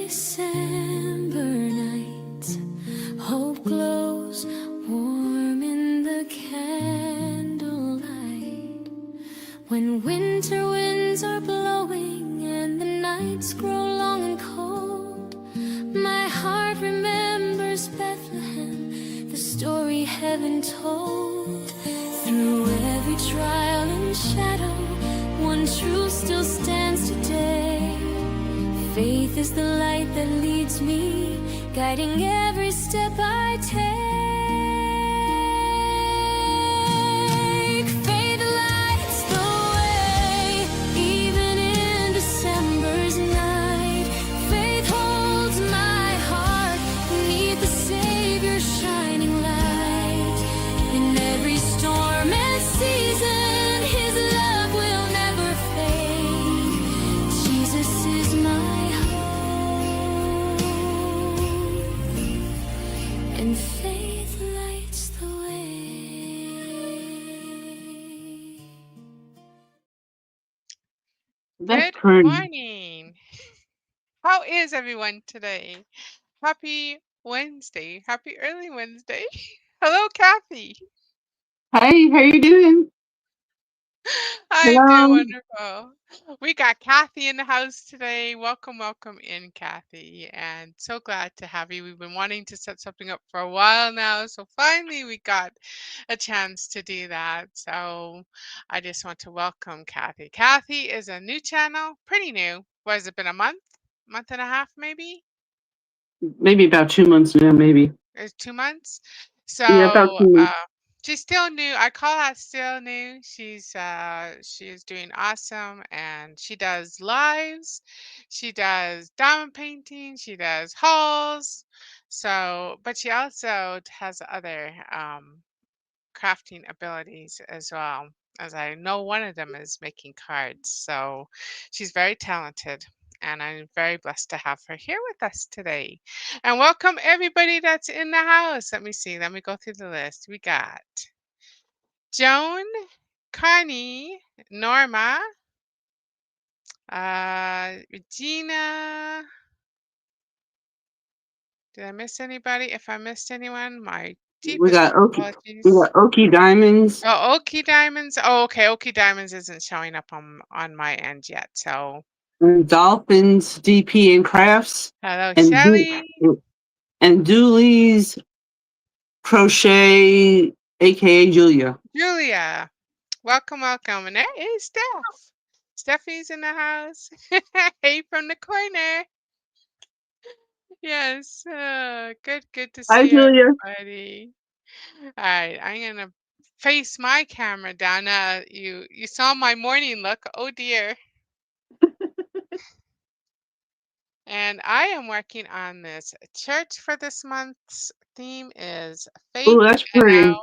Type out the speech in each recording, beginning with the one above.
December night, hope glows warm in the candlelight. When winter winds are blowing and the nights grow long and cold, my heart remembers Bethlehem, the story heaven told. Through every trial and shadow, one truth still stands today. Faith is the light that leads me, guiding every step I take. Faith lights the way, even in December's night. Faith holds my heart beneath the Savior's shining light. In every storm and season, His love will never fade. Jesus is my hope, and faith lights the way. That's Good pretty. morning. How is everyone today? Happy Wednesday. Happy early Wednesday. Hello, Cathy. Hey, how you doing? I'm doing Hello. wonderful. We got Cathy in the house today. Welcome, welcome in, Cathy. And so glad to have you. We've been wanting to set something up for a while now. So finally we got a chance to do that. So I just want to welcome Cathy. Cathy is a new channel, pretty new. What has it been, a month? Month and a half, maybe? Maybe about 2 months now, maybe. It's 2 months. Yeah, about So 2 months. she's still new. I call her still new. She is doing awesome, and she does lives. She does diamond painting. She does hauls. So, but she also has other crafting abilities as well. As I know, one of them is making cards. So she's very talented, and I'm very blessed to have her here with us today. And welcome everybody that's in the house. Let me see. Let me go through the list. We got Joan, Connie, Norma, Regina. Did I miss anybody? If I missed anyone, my We deepest got Okie, we apologies. got Okie Diamonds, Oh, Okie Diamonds. Oh, okay. Okie Diamonds isn't showing up on my end yet. So, and Dolphins, DP and Crafts, hello, and Shelly. Dooley's Crochet, aka Julia. Julia. Welcome, welcome. And there is Steph. Steffi's in the house. Hey, from the corner. Yes. Good to Hi, see Julia. everybody. All right, I'm gonna face my camera down. You saw my morning look. Oh dear. And I am working on this church for this month's theme is faith. Oh, that's And pretty.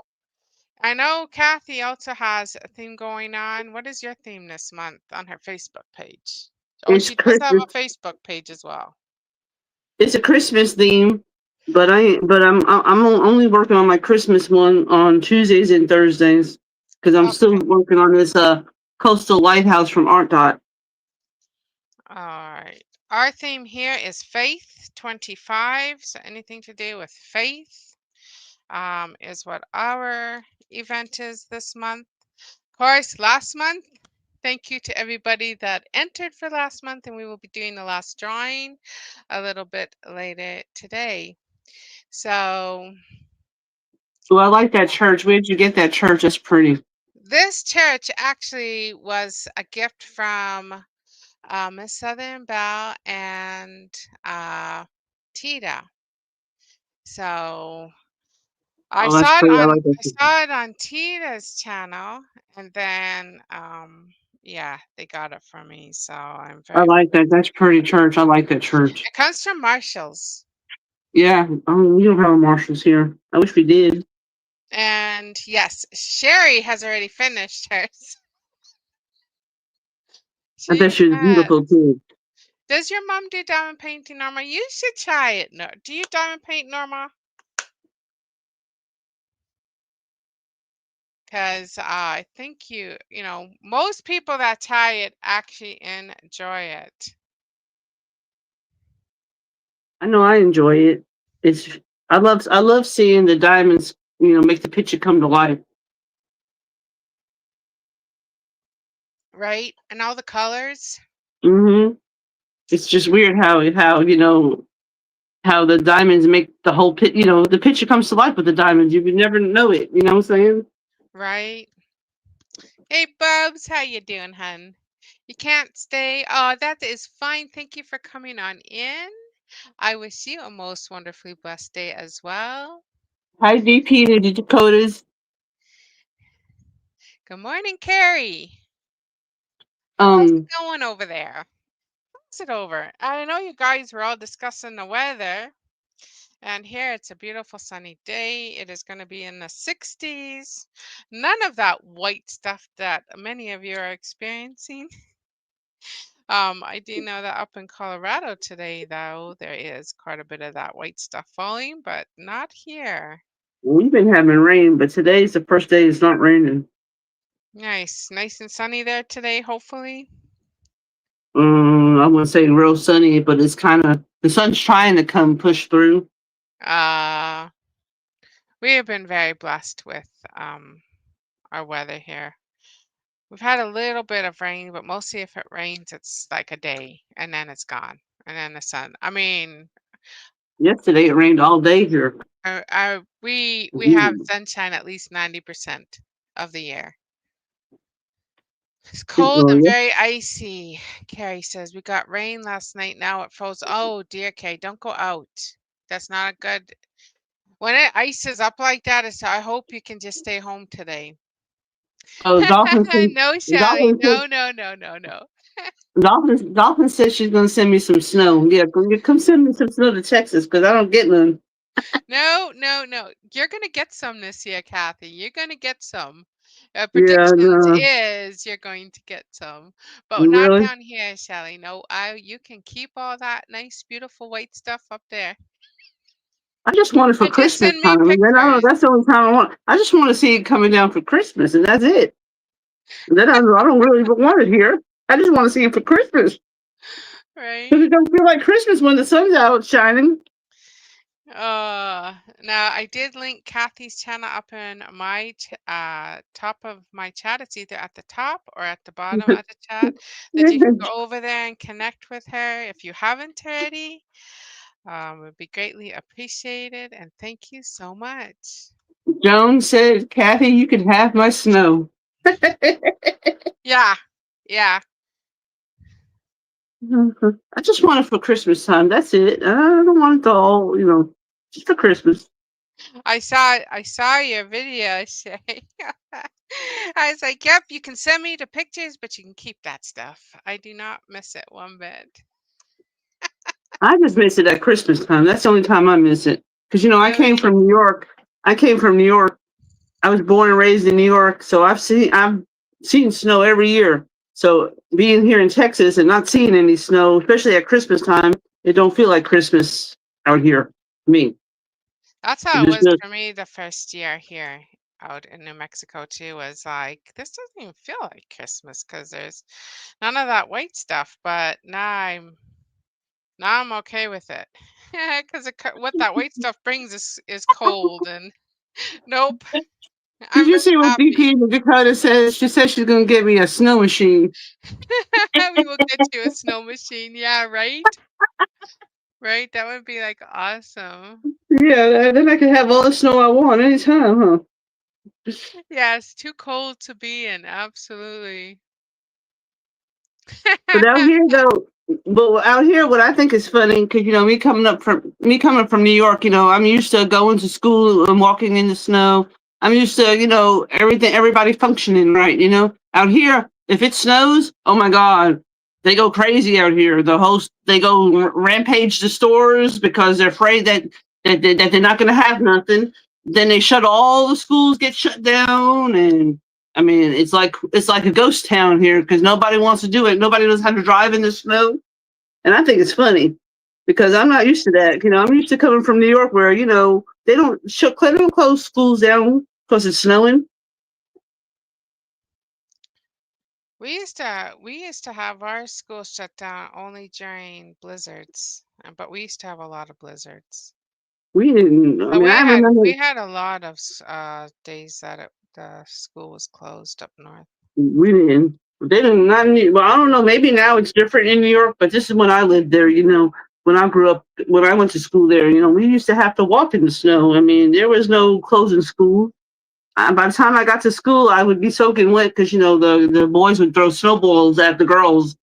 I know Cathy also has a theme going on. What is your theme this month on her Facebook page? Oh, It's she does have Christmas. a Facebook page as well. It's a Christmas theme, but I'm only working on my Christmas one on Tuesdays and Thursdays because I'm still Okay. working on this coastal lighthouse from Art Dot. All right. Our theme here is faith 25. So anything to do with faith is what our event is this month. Of course, last month, thank you to everybody that entered for last month, and we will be doing the last drawing a little bit later today. So Well, I like that church. Where did you get that church? That's pretty. this church actually was a gift from Miss Southern Belle and Tita. So I Oh, that's saw it pretty. I on like that. I saw it on Tita's channel, and then yeah, they got it for me. So I'm I very. like that. That's pretty church. I like that church. It comes from Marshall's. Yeah. We don't have a Marshalls here. I wish we did. And yes, Sherry has already finished hers. I bet She she was beautiful too. does your mom do diamond painting, Norma? You should try it. No, do you diamond paint, Norma? Because I think most people that try it actually enjoy it. I know I enjoy it. It's I love seeing the diamonds, make the picture come to life. right? And all the colors, Hmm. It's just weird how the diamonds make the whole the picture comes to life with the diamonds. You would never know it. You know what I'm saying? right? Hey, Bubs, how you doing, hun? You can't stay. Oh, that is fine. Thank you for coming on in. I wish you a most wonderfully blessed day as well. Hi, DP to the Dakotas. Good morning, Carrie. How's it Um, going over there? How's it over? I know you guys were all discussing the weather, and here it's a beautiful sunny day. It is going to be in the 60s. None of that white stuff that many of you are experiencing. I do know that up in Colorado today, though, there is quite a bit of that white stuff falling, but not here. we've been having rain, but today's the first day it's not raining. Nice. Nice and sunny there today, hopefully. I wouldn't say real sunny, but it's kind of the sun's trying to come push through. Uh, we have been very blessed with our weather here. We've had a little bit of rain, but mostly if it rains, it's like a day and then it's gone. And then the sun. I mean, Yesterday it rained all day here. we have Mhm. sunshine at least 90% of the year. It's It- cold well, and yeah. very icy. Carrie says we got rain last night. Now it froze. Oh dear, Carrie, don't go out. That's not a good. When it ices up like that, I hope you can just stay home today. Oh, No, Shelly. No, no, no, no, no. Dolphin says she's gonna send me some snow. Yeah, come send me some snow to Texas because I don't get none. No, no, no. You're gonna get some this year, Kathy. You're gonna get some. Yeah, Predictions no, is you're going to get some, but not really. down here, Shelly. No, you can keep all that nice, beautiful white stuff up there. I just want it for And just Christmas send me time, and then I don't know. pictures. That's the only time I want. I just want to see it coming down for Christmas, and that's it. And then I don't really want it here. I just want to see it for Christmas because Right? it don't feel like Christmas when the sun's out shining. Now I did link Kathy's channel up in my top of my chat. It's either at the top or at the bottom of the chat that you can go over there and connect with her if you haven't already. Would be greatly appreciated, and thank you so much. Joan said, "Kathy, you can have my snow." Yeah, yeah. I just want it for Christmas time. That's it. I don't want it all, just for Christmas. I saw your video, Shay. I was like, yep, you can send me the pictures, but you can keep that stuff. I do not miss it one bit. I just miss it at Christmas time. That's the only time I miss it. Because, I came Really? from New York. I came from New York. I was born and raised in New York. So I've seen snow every year. So being here in Texas and not seeing any snow, especially at Christmas time, it don't feel like Christmas out here to me. That's how It it just was does. for me the first year here out in New Mexico too. Was like, this doesn't even feel like Christmas because there's none of that white stuff. But now I'm okay with it because what that white stuff brings is cold and nope, Did I'm you really see what happy. DP in Dakota says? She says she's going to get me a snow machine. We will get you a snow machine. Yeah, right? Right? That would be like awesome. Yeah, then I can have all the snow I want anytime, huh? Yeah, it's too cold to be in. Absolutely. But out here though, what I think is funny, because me coming from New York, I'm used to going to school and walking in the snow. I'm used to, everybody functioning right. Out here, if it snows, oh my God, they go crazy out here. They go rampage the stores because they're afraid that they're not going to have nothing. Then they shut all the schools, get shut down, and I mean, it's like a ghost town here because nobody wants to do it. Nobody knows how to drive in the snow, and I think it's funny because I'm not used to that. I'm used to coming from New York where they don't close schools down because it's snowing. We used to have our school shut down only during blizzards, but we used to have a lot of blizzards. We didn't. I But mean, we I had remember we had a lot of days that the school was closed up north. we didn't. They didn't. Not in, well, I don't know. Maybe now it's different in New York, but this is when I lived there. When I grew up, when I went to school there, we used to have to walk in the snow. I mean, there was no closing school. By the time I got to school, I would be soaking wet because the boys would throw snowballs at the girls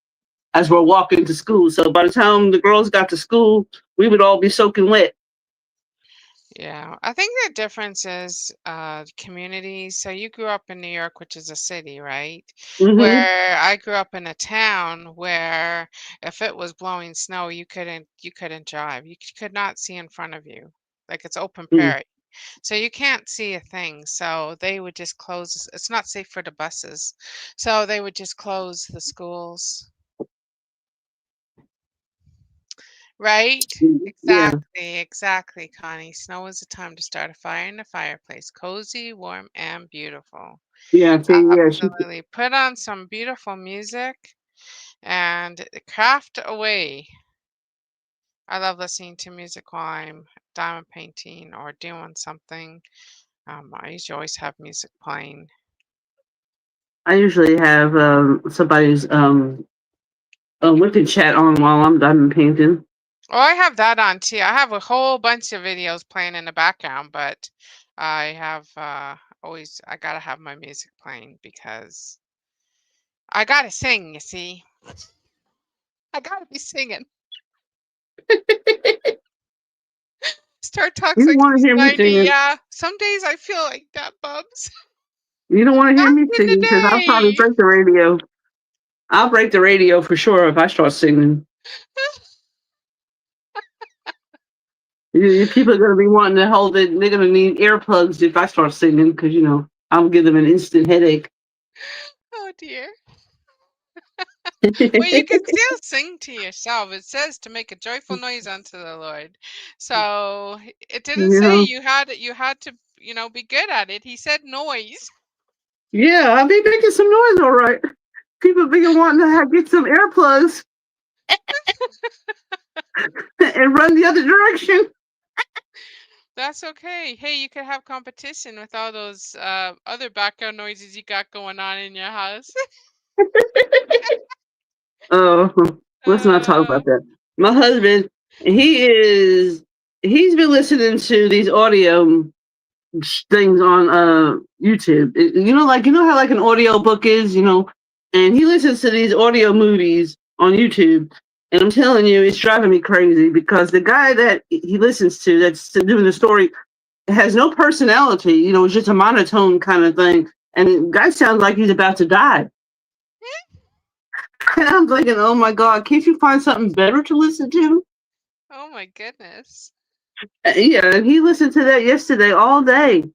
as we're walking to school. So by the time the girls got to school, we would all be soaking wet. Yeah, I think the difference is communities. So you grew up in New York, which is a city, right? Hmm. Where I grew up in a town where if it was blowing snow, you couldn't drive. Could not see in front of you. Like it's open prairie. So you can't see a thing. So they would just close. It's not safe for the buses. So they would just close the schools. Right? Yeah, Exactly, exactly, Connie. Snow is a time to start a fire in the fireplace. Cozy, warm, and beautiful. yeah. See, yeah, Absolutely. Put on some beautiful music and craft away. I love listening to music while I'm diamond painting or doing something. I usually always have music playing. I usually have somebody's wicked chat on while I'm diamond painting. Oh, I have that on too. I have a whole bunch of videos playing in the background, but I have I gotta have my music playing because I gotta sing, you see. I gotta be singing. Star talks You don't like want to he's hear me 90. singing. Yeah, some days I feel like that, Bubs. You don't want to hear Back me in the singing because I'll probably day. break the radio. I'll break the radio for sure if I start singing. People are going to be wanting to hold it. They're going to need earplugs if I start singing because, I'll give them an instant headache. Oh dear. Well, you can still sing to yourself. It says to make a joyful noise unto the Lord. So it didn't you say know? you had to, be good at it. He said noise. Yeah, I'll be making some noise, all right. People be wanting to get some earplugs and run the other direction. That's okay. Hey, you could have competition with all those other background noises you got going on in your house. Oh, let's not talk Uh, about that. My husband, he is, he's been listening to these audio things on YouTube. How like an audio book is, and he listens to these audio movies on YouTube. And I'm telling you, it's driving me crazy because the guy that he listens to that's doing the story has no personality. It's just a monotone kind of thing. And the guy sounds like he's about to die. And I'm thinking, oh my God, can't you find something better to listen to? oh my goodness. Yeah, and he listened to that yesterday all day.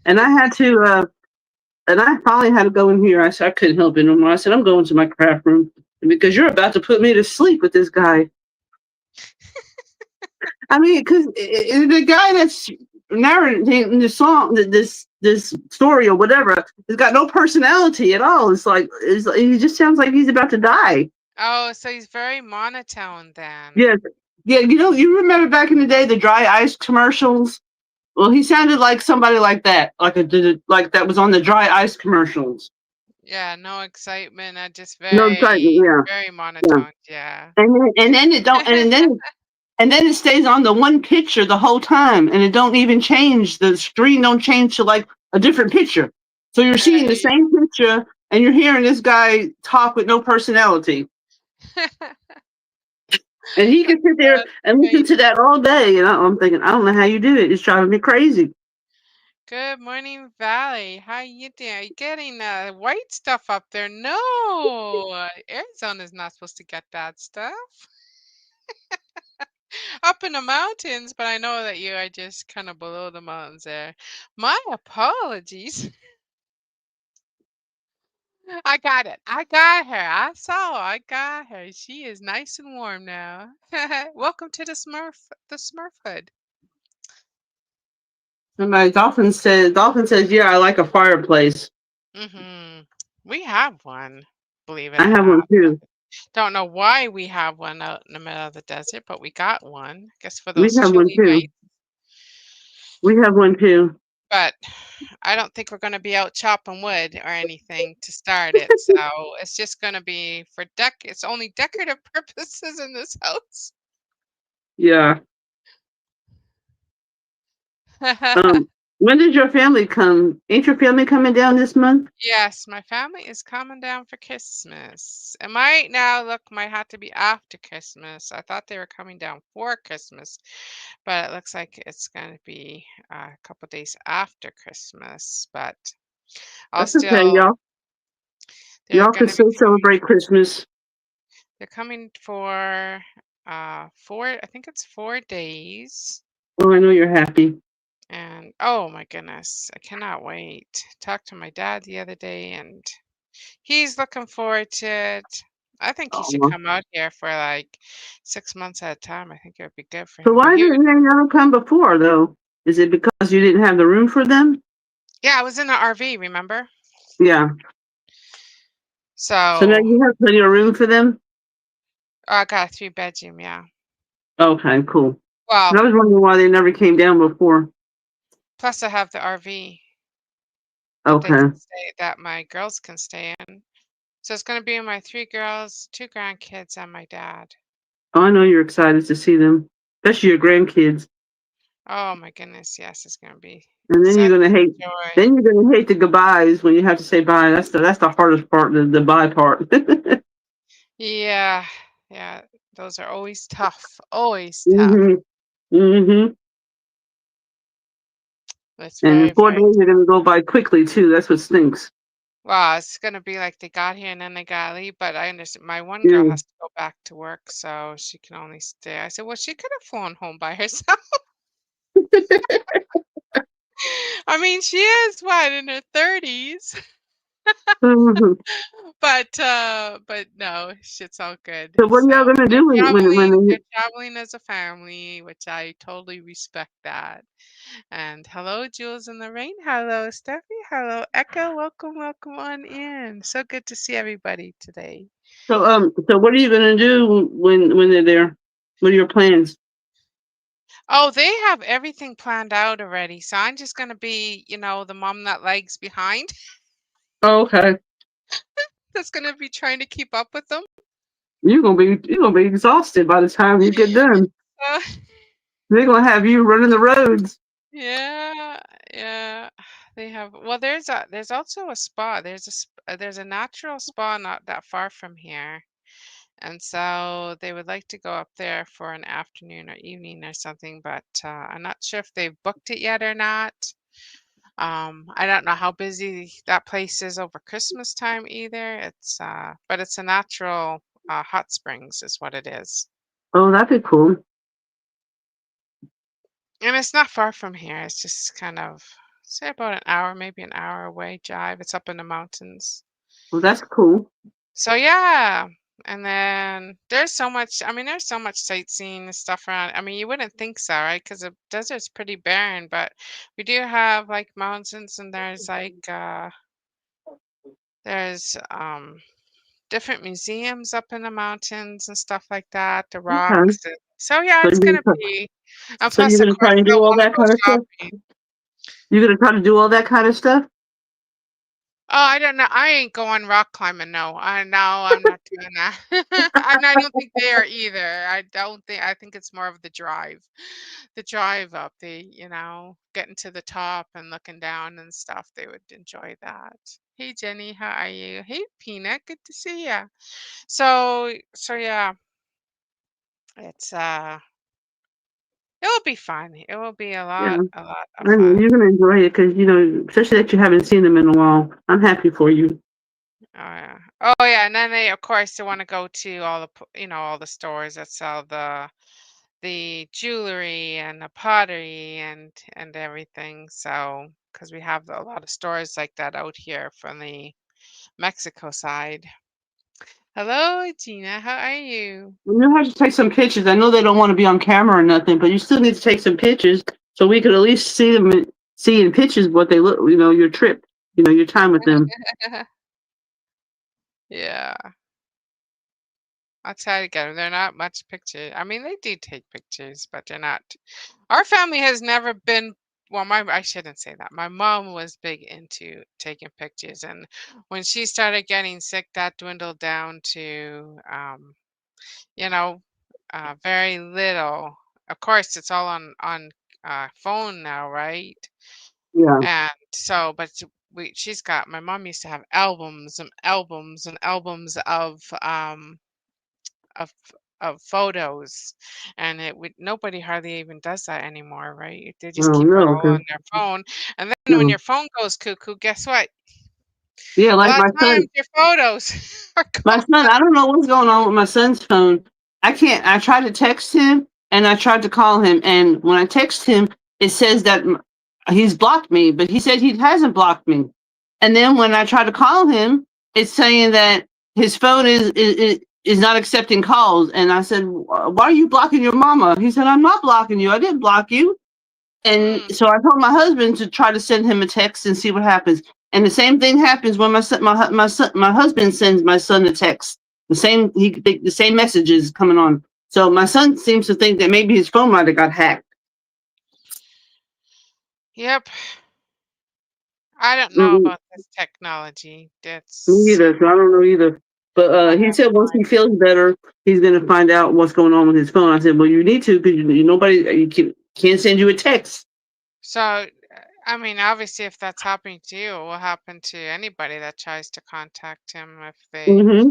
And I had to and I finally had to go in here. I said I couldn't help it no more. I said, I'm going to my craft room because you're about to put me to sleep with this guy. I mean, because the guy that's narrating the song, this story or whatever, has got no personality at all. He just sounds like he's about to die. Oh, so he's very monotone then. Yeah, yeah. You remember back in the day the dry ice commercials? Well, he sounded like somebody like that, like that was on the dry ice commercials. Yeah, no excitement, just No, it's like, very, yeah, very yeah. monotone. Yeah. And then it don't, and then it stays on the one picture the whole time, and it don't even change. The screen don't change to like a different picture. So you're seeing the Right. same picture, and you're hearing this guy talk with no personality, and he can sit there That's and listen great. to that all day. And I'm thinking, I don't know how you do it. It's driving me crazy. Good morning, Valley. How you doing? Are you getting white stuff up there? No, Arizona's not supposed to get that stuff. Up in the mountains, but I know that you are just kind of below the mountains there. My apologies. I got it. I got her. I saw. I got her. She is nice and warm now. Welcome to the Smurfhood. And my dolphin says, yeah, I like a fireplace. Mm-hmm. We have one, believe it I or have one not. too. Don't know why we have one out in the middle of the desert, but we got one. Guess for We those have one chilly too. nights. We have one too. But I don't think we're gonna be out chopping wood or anything to start it. So it's just gonna be for it's only decorative purposes in this house. Yeah. When did your family come? Ain't your family coming down this month? Yes, my family is coming down for Christmas. It might now might have to be after Christmas. I thought they were coming down for Christmas, but it looks like it's going to be a couple days after Christmas. But I'll That's okay, still, they're y'all going can to be still coming. celebrate Christmas. They're coming for I think it's 4 days. Oh, I know you're happy. And oh my goodness, I cannot wait. Talked to my dad the other day and he's looking forward to it. I think he should Aw. come out here for like 6 months at a time. I think it would be good for So him. But why didn't they ever come before though? Is it because you didn't have the room for them? yeah, I was in the RV, remember? Yeah. So now So you have plenty of room for them? I got a 3 bedroom, yeah. Okay, cool. Well, I was wondering why they never came down before. plus I have the RV that they Okay. can stay, that my girls can stay in. So it's going to be my 3 girls, 2 grandkids, and my dad. Oh, I know you're excited to see them, especially your grandkids. Oh my goodness, yes, it's going to be And then such you're gonna hate. a joy. Then you're gonna hate the goodbyes when you have to say bye. That's the hardest part, the bye part. Yeah, yeah, those are always tough, always tough. Mhm. Mhm. It's And very, 4 days very are gonna go by quickly too. That's what stinks. well, it's gonna be like they got here and then they gotta leave, but I understand my one girl Yeah. has to go back to work, so she can only stay. I said, "Well, she could have flown home by herself." I mean, she is what, in her 30s, Mhm. but no, shit's all good. So what are So y'all gonna do when they're traveling as a family, which I totally respect that. And hello, Jules in the rain. Hello, Stephanie. Hello, Echo. Welcome, welcome on in. So good to see everybody today. so what are you gonna do when they're there? What are your plans? Oh, they have everything planned out already. So I'm just gonna be, the mom that lags behind Oh, okay. that's gonna be trying to keep up with them. You're gonna be exhausted by the time you get done. Uh, They're gonna have you running the roads. yeah, yeah. They have there's also a spa. There's a natural spa not that far from here. And so they would like to go up there for an afternoon or evening or something, but I'm not sure if they've booked it yet or not. I don't know how busy that place is over Christmas time either. But it's a natural hot springs is what it is. Oh, that'd be cool. And it's not far from here. It's just kind of, say about an hour, maybe an hour away drive. It's up in the mountains. Well, that's cool. So yeah. And then there's so much sightseeing and stuff around. I mean, you wouldn't think so, right? Because the desert's pretty barren, but we do have like mountains and there's different museums up in the mountains and stuff like that, the Okay. rocks. So yeah, So it's you're gonna gonna, be, and so plus you're of gonna course try and they'll do all want to that go kind of stuff. shopping. You're gonna try to do all that kind of stuff. Oh, I don't know. I ain't going rock climbing. No, I'm not doing that. I don't think they are either. I don't think. I think it's more of the drive up. Getting to the top and looking down and stuff. They would enjoy that. Hey, Jenny, how are you? Hey, Peanut, good to see ya. So yeah, it's it will be fun. It will be Yeah. a lot of I know fun. you're gonna enjoy it because especially that you haven't seen them in a while. I'm happy for you. Oh yeah. Oh yeah, and then of course, they want to go to all the stores that sell the jewelry and the pottery and everything. So, because we have a lot of stores like that out here from the Mexico side. Hello, Gina. How are you? You have to take some pictures. I know they don't want to be on camera or nothing, but you still need to take some pictures so we could at least see them, see in pictures what they look. Your trip, your time with them. Yeah. I'll try to get them. They're not much picture. I mean, they do take pictures, but they're not. Our family has never been. Well, my I shouldn't say that. My mom was big into taking pictures, and when she started getting sick, that dwindled down to, you know, very little. Of course, it's all on phone now, right? Yeah. And so, but she's got. My mom used to have albums and albums and albums of of photos, and it would nobody hardly even does that anymore, right? They just Oh keep it no, all 'cause on their phone, and then when no. your phone goes cuckoo, guess what? Yeah, A like lot my of son. times your photos are My gone. son, I don't know what's going on with my son's phone. I can't. I tried to text him and I tried to call him, and when I text him, it says that he's blocked me, but he said he hasn't blocked me. And then when I try to call him, it's saying that his phone is not accepting calls. And I said, "Why are you blocking your mama?" He said, "I'm not blocking you. I didn't block you." And Mm. so I told my husband to try to send him a text and see what happens. And the same thing happens when my husband sends my son a text. The same messages coming on. So my son seems to think that maybe his phone might have got hacked. Yep. I don't know Mm, about this technology. Me That's either. So I don't know either. But I he have said no once he idea. feels better, he's going to find out what's going on with his phone. I said, well, you need to because can't send you a text. So, I mean, obviously, if that's happening to you, it will happen to anybody that tries to contact him if they Hmm.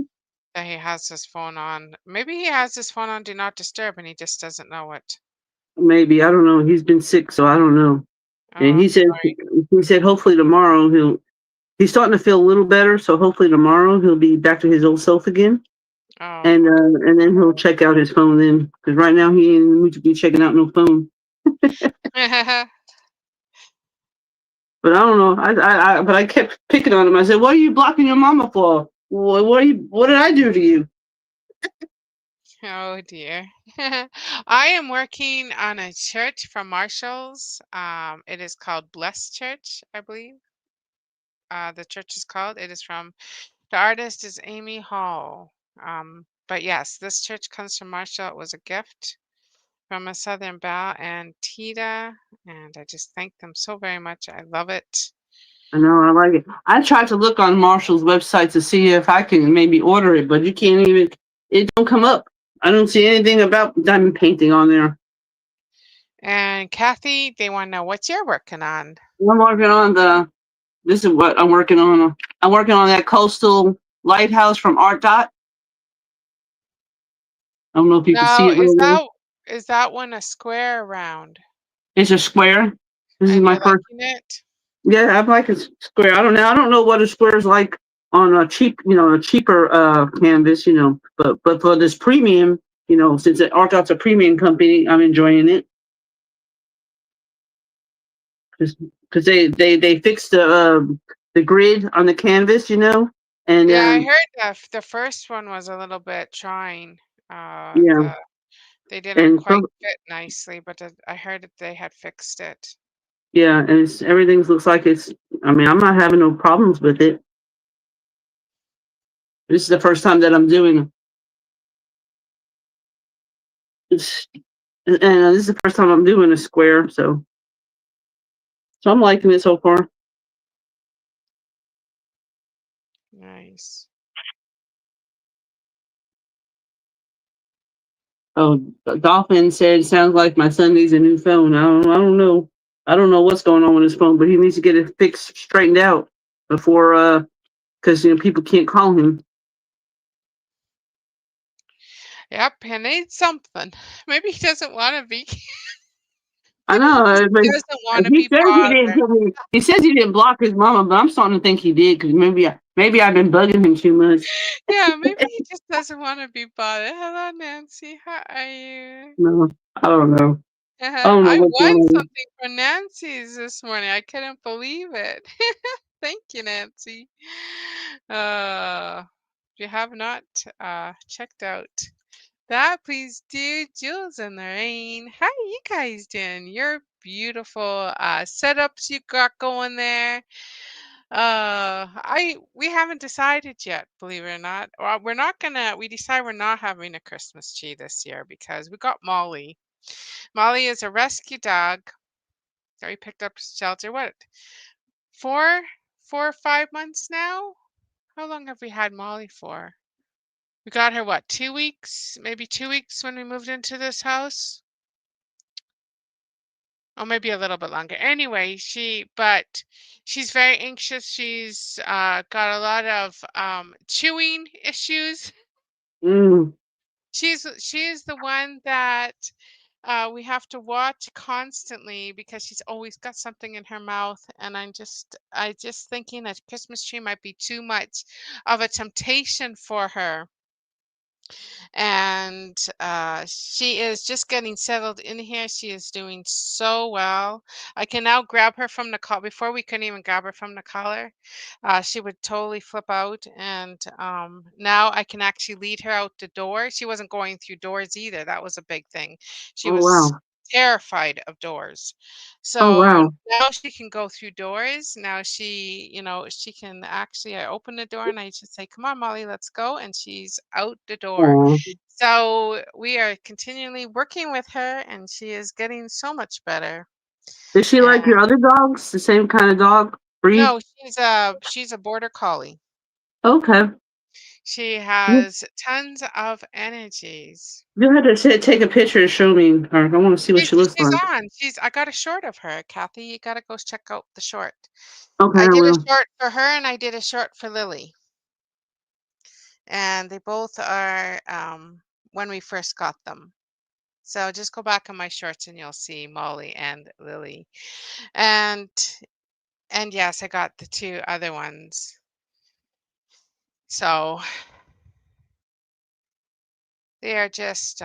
that he has his phone on. Maybe he has his phone on Do Not Disturb and he just doesn't know it. Maybe I don't know. He's been sick, so I don't know. Oh, And I'm sorry. he said hopefully tomorrow he's starting to feel a little better. So hopefully tomorrow he'll be back to his old self again, Oh, and then he'll check out his phone then because right now he ain't need to be checking out no phone. okay. But I don't know. But I kept picking on him. I said, "What are you blocking your mama for? What did I do to you?" Oh dear. I am working on a church from Marshall's. It is called Blessed Church, I believe. The church is called. It is from the artist is Amy Hall. But yes, this church comes from Marshall. It was a gift from a Southern Belle and Tita, and I just thank them so very much. I love it. I know I like it. I tried to look on Marshall's website to see if I can maybe order it, but you can't even. It don't come up. I don't see anything about diamond painting on there. And Kathy, they want to know what you're working on. I'm working on the. This is what I'm working on. I'm working on that coastal lighthouse from Art Dot. I don't know if you can see Now, it real well. is that one a square or round? It's a square. This is And my you're first. liking it? Yeah, I like a square. I don't know. I don't know what a square is like on a a cheaper canvas, But for this premium, since Art Dot's a premium company, I'm enjoying it because they fixed the grid on the canvas, and Yeah, I heard that the first one was a little bit trying. yeah, They didn't and quite so fit nicely, but I heard that they had fixed it. yeah, and everything looks like it's. I mean, I'm not having no problems with it. This is the first time that I'm doing this, and this is the first time I'm doing a square, so I'm liking it so far. Nice. Oh, Dolphin said, "Sounds like my son needs a new phone." I don't know. I don't know what's going on with his phone, but he needs to get it fixed, straightened out before, because people can't call him. Yep, he needs something. Maybe he doesn't want to be. I Maybe he know. just But doesn't want to he be says he didn't. bothered. He says he didn't block his mama, but I'm starting to think he did because maybe I've been bugging him too much. Yeah, maybe he just doesn't want to be bothered. Hello, Nancy. How are you? No, I don't know. I don't know I what's going won on. something for Nancy's this morning. I couldn't believe it. Thank you, Nancy. If you have not checked out that, please do. Jules and Lorraine, how are you guys doing? Your beautiful setups you got going there. We haven't decided yet, believe it or not. Well, we're not gonna. We decide we're not having a Christmas tree this year because we got Molly. Molly is a rescue dog that we picked up shelter. What, four, 4 or 5 months now? How long have we had Molly for? We got her what, 2 weeks? Maybe 2 weeks when we moved into this house. Oh, maybe a little bit longer. Anyway, but she's very anxious. She's got a lot of chewing issues. Mm. She's the one that we have to watch constantly because she's always got something in her mouth. And I just thinking a Christmas tree might be too much of a temptation for her. And she is just getting settled in here. She is doing so well. I can now grab her from the collar. Before we couldn't even grab her from the collar. She would totally flip out, and now I can actually lead her out the door. She wasn't going through doors either. That was a big thing. She Oh was wow. terrified of doors. Oh So wow. now she can go through doors. Now she can actually, I open the door and I just say, "Come on, Molly, let's go." And she's out the door. Oh. So we are continually working with her, and she is getting so much better. Is she And like your other dogs? The same kind of dog breed? no, she's a border collie. Okay. She You has tons of energies. you had to take a picture and show me her. I want to see what She's she looks she's like. on. I got a short of her, Kathy. You gotta go check out the short. Okay, I I did a will. short for her and I did a short for Lily. And they both are when we first got them. So just go back on my shorts and you'll see Molly and Lily. And and yes, I got the two other ones. So they are just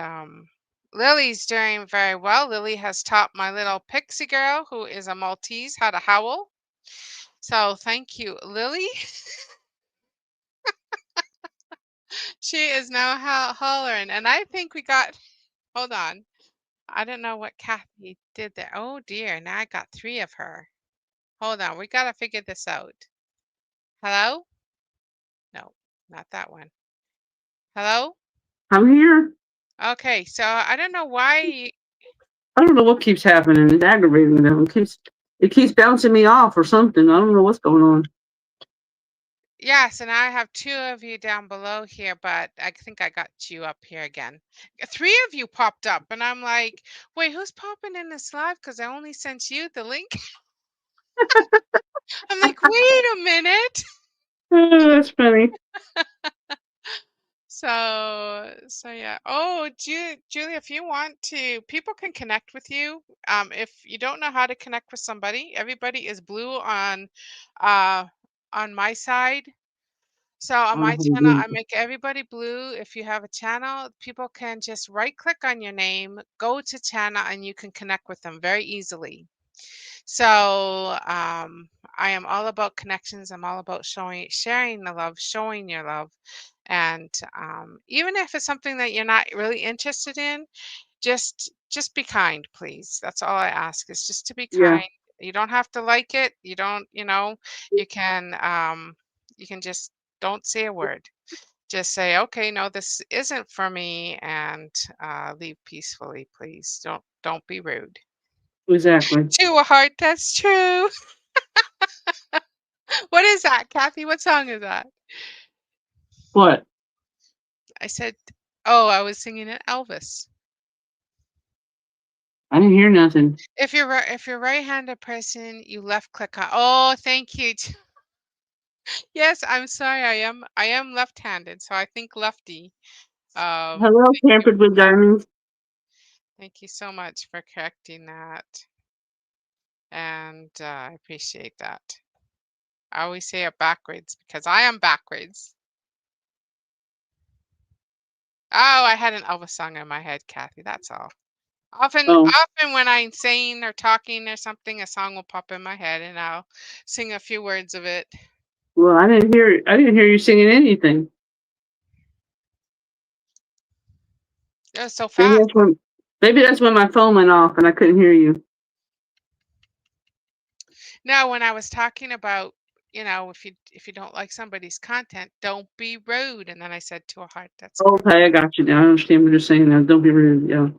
Lily's doing very well. Lily has taught my little pixie girl, who is a Maltese, how to howl. So thank you, Lily. She is now hollering, and I think we got. Hold on, I don't know what Kathy did there. Oh dear, now I got three of her. Hold on, we gotta figure this out. Hello? No, not that one. Hello? I'm here. Okay, so I don't know why. I don't know what keeps happening. It's aggravating them. It keeps bouncing me off or something. I don't know what's going on. Yes, and I have two of you down below here, but I think I got you up here again. Three of you popped up, and I'm like, wait, who's popping in this live? Because I only sent you the link. I'm like, wait a minute. Oh, that's funny. So yeah. Oh, Julie, if you want to, people can connect with you. If you don't know how to connect with somebody, everybody is blue uh, on my side. So on I don't my know how to channel, do I make everybody blue. If you have a channel, people can just right click on your name, go to channel, and you can connect with them very easily. So I am all about connections. I'm all about sharing the love, showing your love. And even if it's something that you're not really interested in, just be kind, please. That's all I ask is just to be Yeah, kind. You don't have to like it. You don't, you can just don't say a word. Just say, okay, no, this isn't for me, and leave peacefully, please. Don't be rude. exactly. To a heart that's true. What is that, Kathy? What song is that? What? I said, oh, I was singing it Elvis. I didn't hear nothing. If you're right-handed person, you left click on. Oh, thank you. Yes, I'm sorry. I am left-handed, so I think lefty. Hello, Thank you pampered for with that. diamonds. Thank you so much for correcting that, and I appreciate that. I always say it backwards because I am backwards. Oh, I had an Elvis song in my head, Kathy. That's all. Often, Oh, often when I'm saying or talking or something, a song will pop in my head, and I'll sing a few words of it. well, I didn't hear you singing anything. It was so Maybe fast. that's when, maybe that's when my phone went off and I couldn't hear you. No, when I was talking about if you don't like somebody's content, don't be rude. And then I said to a heart, that's Okay, I got you now. I understand what you're saying now. Don't be rude. Yeah.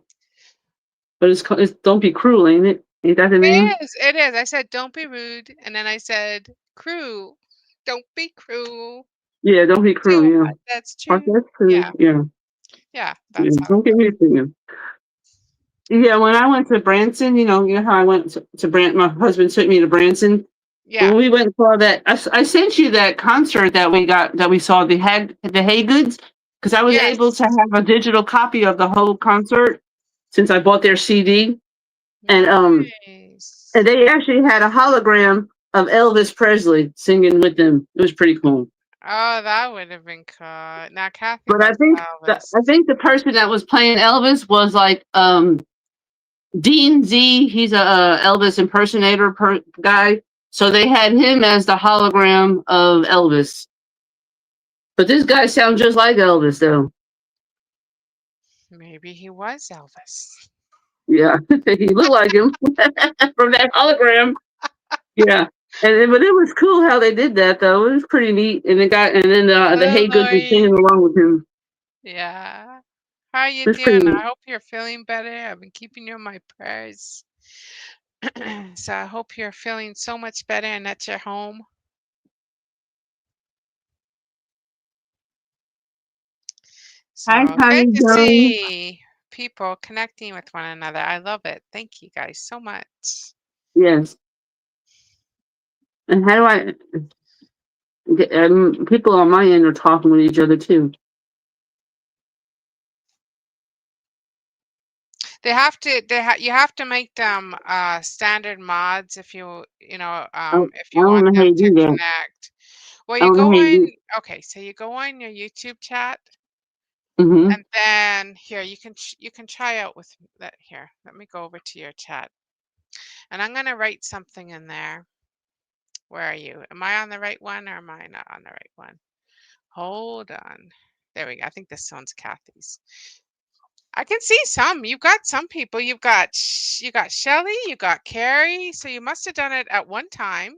But it's don't be cruel, ain't it? Ain't that the name? it is. It is. I said, don't be rude. And then I said, cruel. Don't be cruel Yeah, don't be to cruel. a Yeah. heart that's Or true. that's Yeah. true. Yeah. Yeah. Yeah. That's how it Don't get goes. me to Yeah, when I went to Branson, you know how I went to My husband took me to Branson. When Yeah. we went and saw that, I sent you that concert that we saw the Haygoods because I was able to Yes. have a digital copy of the whole concert since I bought their CD, and Nice. they actually had a hologram of Elvis Presley singing with them. It was pretty cool. Oh, that would have been cool. Now, Kathy But loves Elvis. I think the person that was playing Elvis was like Dean Z. He's a Elvis impersonator guy. So they had him as the hologram of Elvis. But this guy sounds just like Elvis, though. Maybe he was Elvis. Yeah, he looked like him from that hologram. Yeah, but it was cool how they did that, though. It was pretty neat. And then the Oh, Hey Goods was Lori. singing along with him. Yeah. How you It was pretty doing? neat. I hope you're feeling better. I've been keeping you in my prayers. So I hope you're feeling so much better and that you're home. Hi, So how good you to doing? see people connecting with one another. I love it. Thank you guys so much. Yes. And how do I? People on my end are talking with each other too. You have to make them standard mods if I you don't want know how them you to do that. connect. Well, I you don't know go how you on do. okay, so you go on your YouTube chat Mm-hmm. and then here you can try out with that here. Let me go over to your chat. And I'm going to write something in there. Where are you? Am I on the right one or am I not on the right one? Hold on. There we go. I think this one's Kathy's. I can see some. You've got some people. You got Shelly, you got Carrie. So you must have done it at one time.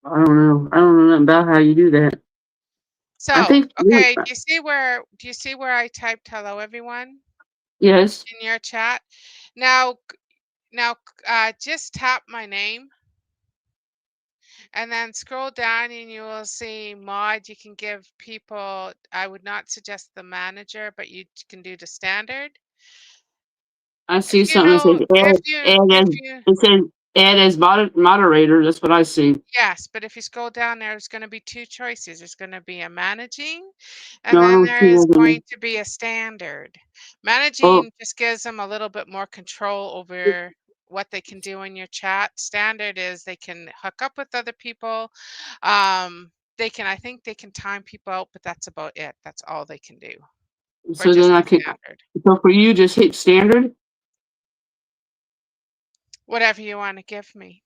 I don't know. I don't know nothing about how you do that. I So, think okay, do you see where I typed hello everyone yes. in your chat? Now just tap my name and then scroll down and you will see mod. You can give people, I would not suggest the manager, but you can do the standard. I If see you something that know, says add if as you it says add as moderator. That's what I see. Yes, but if you scroll down, there's going to be two choices. There's going to be a managing, and No, I then don't see there is nothing. going to be a standard. Oh, Managing just gives them a little bit more control over what they can do in your chat. Standard is they can hook up with other people. I think they can time people out, but that's about it. That's all they can do for so then just I the can. standard. So for you, just hit standard. Whatever you want to give me.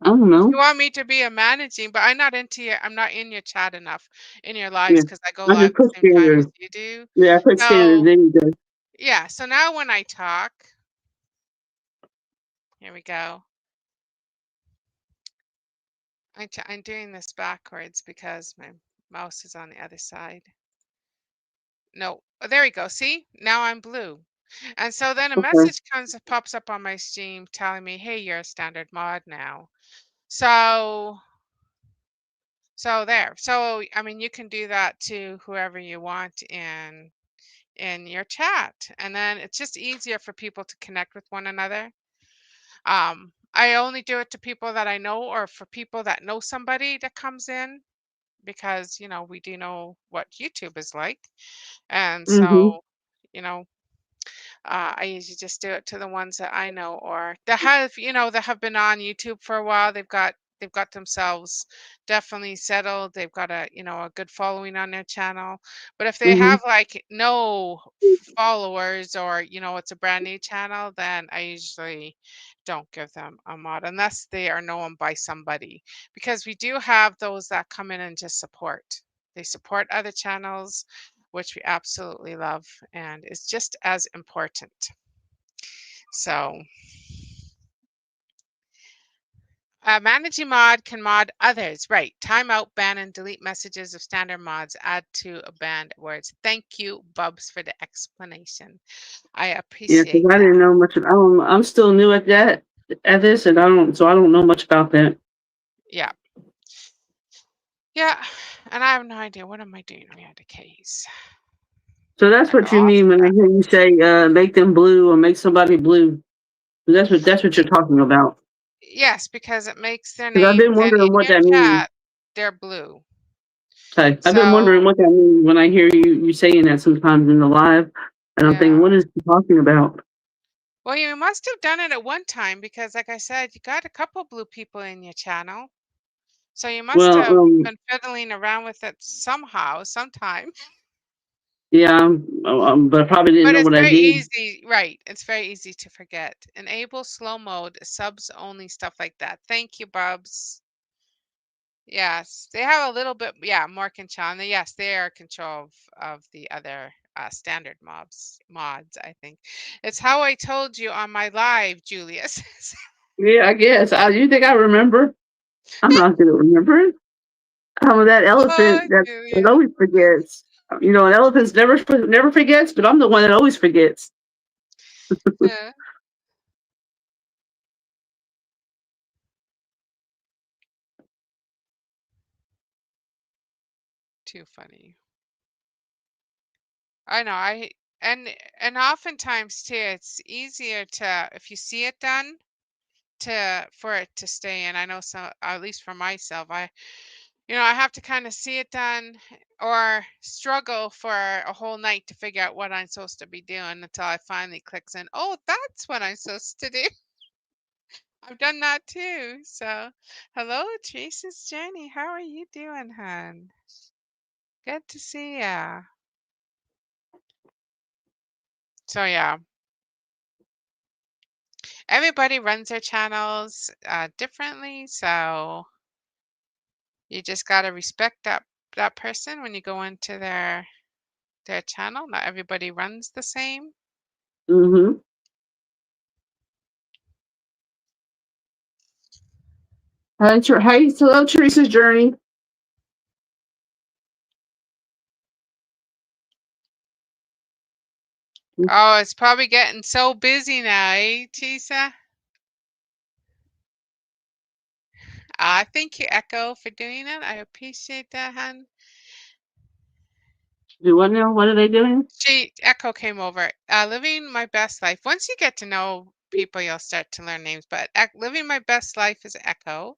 I don't If you know. want me to be a managing, but I'm not in your chat enough in your Yeah, lives because I go I live just the put same time as standard. you do. Yeah, I put standard. So There you go. yeah, so now when I talk, here we go. I'm doing this backwards because my mouse is on the other side. No, oh, there we go. See, now I'm blue. And so then a Okay. message pops up on my Steam telling me, hey, you're a standard mod now. So there. So I mean, you can do that to whoever you want in your chat, and then it's just easier for people to connect with one another. I only do it to people that I know or for people that know somebody that comes in because we do know what YouTube is like, and Mm-hmm. so you know I usually just do it to the ones that I know or that have been on YouTube for a while. They've got themselves definitely settled. They've got a good following on their channel. But if they Mm-hmm. have like no followers or it's a brand new channel, then I usually don't give them a mod unless they are known by somebody. Because we do have those that come in and just support. They support other channels, which we absolutely love and is just as important. So, A managing mod can mod others. Right. Timeout, ban, and delete messages of standard mods. Add to a banned words. Thank you, Bubs, for the explanation. I Yeah, because appreciate I that. didn't know much. I'm still new at this, and I don't know much about that. Yeah. Yeah. And I have no idea. What am I doing? We had the keys. So that's I what you lost mean when I that. hear you say, make them blue or make somebody blue. That's what you're talking about. Yes, because it makes their Because I've names been and wondering in what your that means. chat, they're blue. Okay. I've been wondering So, what that means when I hear you saying that sometimes in the live, and I'm thinking, what yeah. is he talking about? Well, you must have done it at one time because, like I said, you got a couple blue people in your channel. So you must Well, have been fiddling around with it somehow, sometime. yeah, but I probably didn't But know it's what I very did. easy, right? It's very easy to forget. Enable slow mode, subs only, stuff like that. Thank you, Bubs. Yes, they have a little bit, yeah, more control. And yes, they are control of the other standard mods, I think. It's how I told you on my live, Julius. Yeah, I guess. You think I remember? I'm not going to remember it. I'm that Oh, elephant that Julius. always forgets. An elephant never forgets, but I'm the one that always forgets. Yeah, too funny. I know. And oftentimes too, it's easier to if you see it done to for it to stay in. I know some, at least for myself, I have to kind of see it done or struggle for a whole night to figure out what I'm supposed to be doing until I finally clicks in. Oh, that's what I'm supposed to do. I've done that too. So, hello, Teresa's Journey. How are you doing, hon? Good to see ya. So yeah, everybody runs their channels differently. So you just gotta respect that person when you go into their channel. Not everybody runs the same. Mm-hmm. Hello, Teresa's Journey. Oh, it's probably getting so busy now, eh, Tisa? Thank you, Echo, for doing it. I appreciate that, hon. Do what now? What are they doing? Echo came over. Living my best life. Once you get to know people, you'll start to learn names. But living my best life is Echo.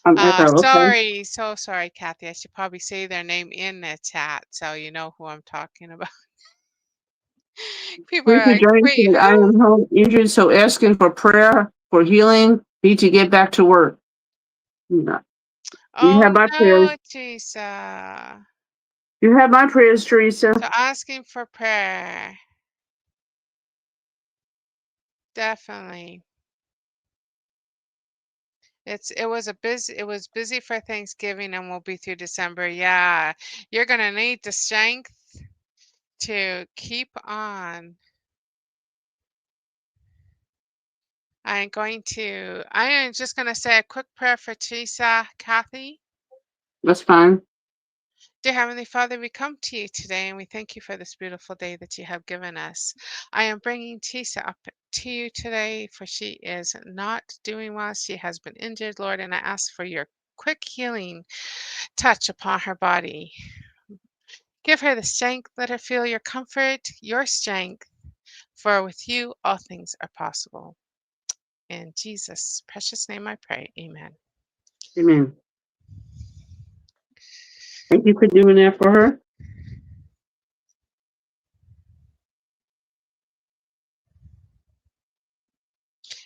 I'm Echo. Okay. Sorry, so sorry, Kathy. I should probably say their name in the chat so you know who I'm talking about. People are Teresa like, Journey wait, said, I who? am home injured, so asking for prayer for healing. Need to get back to work. No. You Oh have my prayers. no, Teresa. You have my prayers, Teresa. So asking for prayer. Definitely. It was busy for Thanksgiving and we'll be through December. Yeah. You're gonna need the strength to keep on. I am just gonna say a quick prayer for Teresa, Kathy. That's fine. Dear Heavenly Father, we come to you today and we thank you for this beautiful day that you have given us. I am bringing Tisa up to you today, for she is not doing well. She has been injured, Lord, and I ask for your quick healing touch upon her body. Give her the strength. Let her feel your comfort, your strength, for with you all things are possible. In Jesus' precious name I pray. Amen. Amen. Thank you for doing that for her.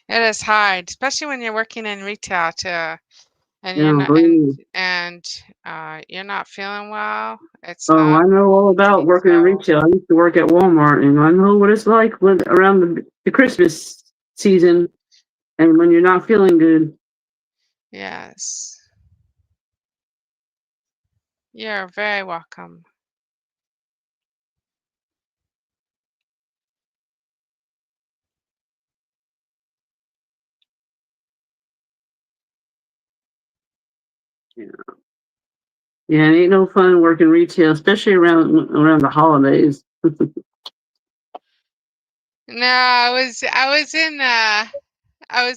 It is hard, especially when you're working in retail to and you're Yeah, not breathe. and you're not feeling well. It's Oh, not I know all about easy. working in So retail. I used to work at Walmart, and I know what it's like around the Christmas season and when you're not feeling good. yes, you're very welcome. Yeah, yeah, it ain't no fun working retail, especially around the holidays. No, I was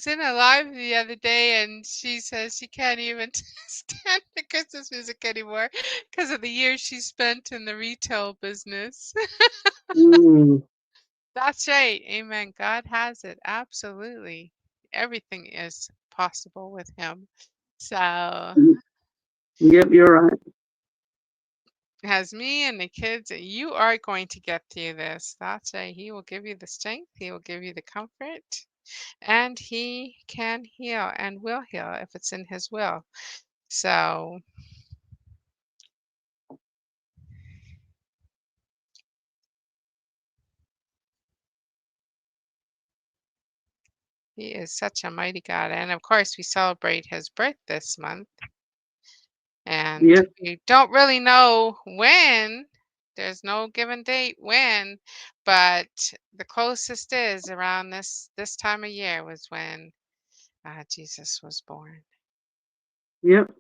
in a live the other day, and she says she can't even stand the Christmas music anymore because of the years she spent in the retail business. Mm, That's right. Amen. God has it. Absolutely. Everything is possible with him. So, mm, yep, you're right. has me and the kids, you are going to get through this. That's right. He will give you the strength, he will give you the comfort, and he can heal and will heal if it's in his will. So, he is such a mighty God. And of course, we celebrate his birth this month. And Yep. we don't really know when. There's no given date when, but the closest is around this time of year was when Jesus was born. Yep.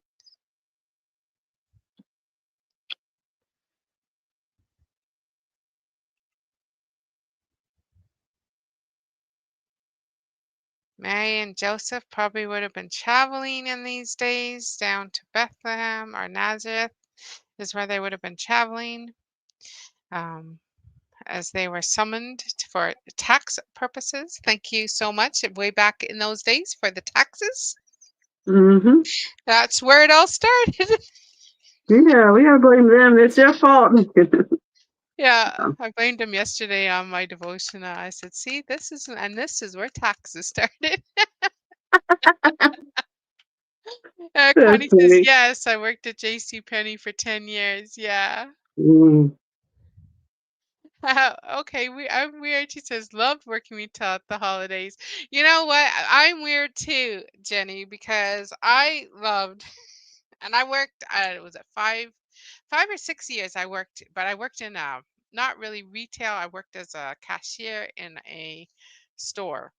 Mary and Joseph probably would have been traveling in these days down to Bethlehem or Nazareth is where they would have been traveling. As they were summoned for tax purposes. Thank you so much. Way back in those days for the taxes. Mm-hmm. That's where it all started. Yeah, we gotta blame them. It's their fault. Yeah, I blamed him yesterday on my devotional. I said, "See, this is where taxes started." That's Connie says, funny. "Yes, I worked at J.C. Penney for 10 years." Yeah. Mm, Okay, I'm weird. She says, "Loved working retail at the holidays." You know what? I'm weird too, Jenny, because I loved and I worked. It was at 5 or 6 years I worked, but I worked in not really retail. I worked as a cashier in a store,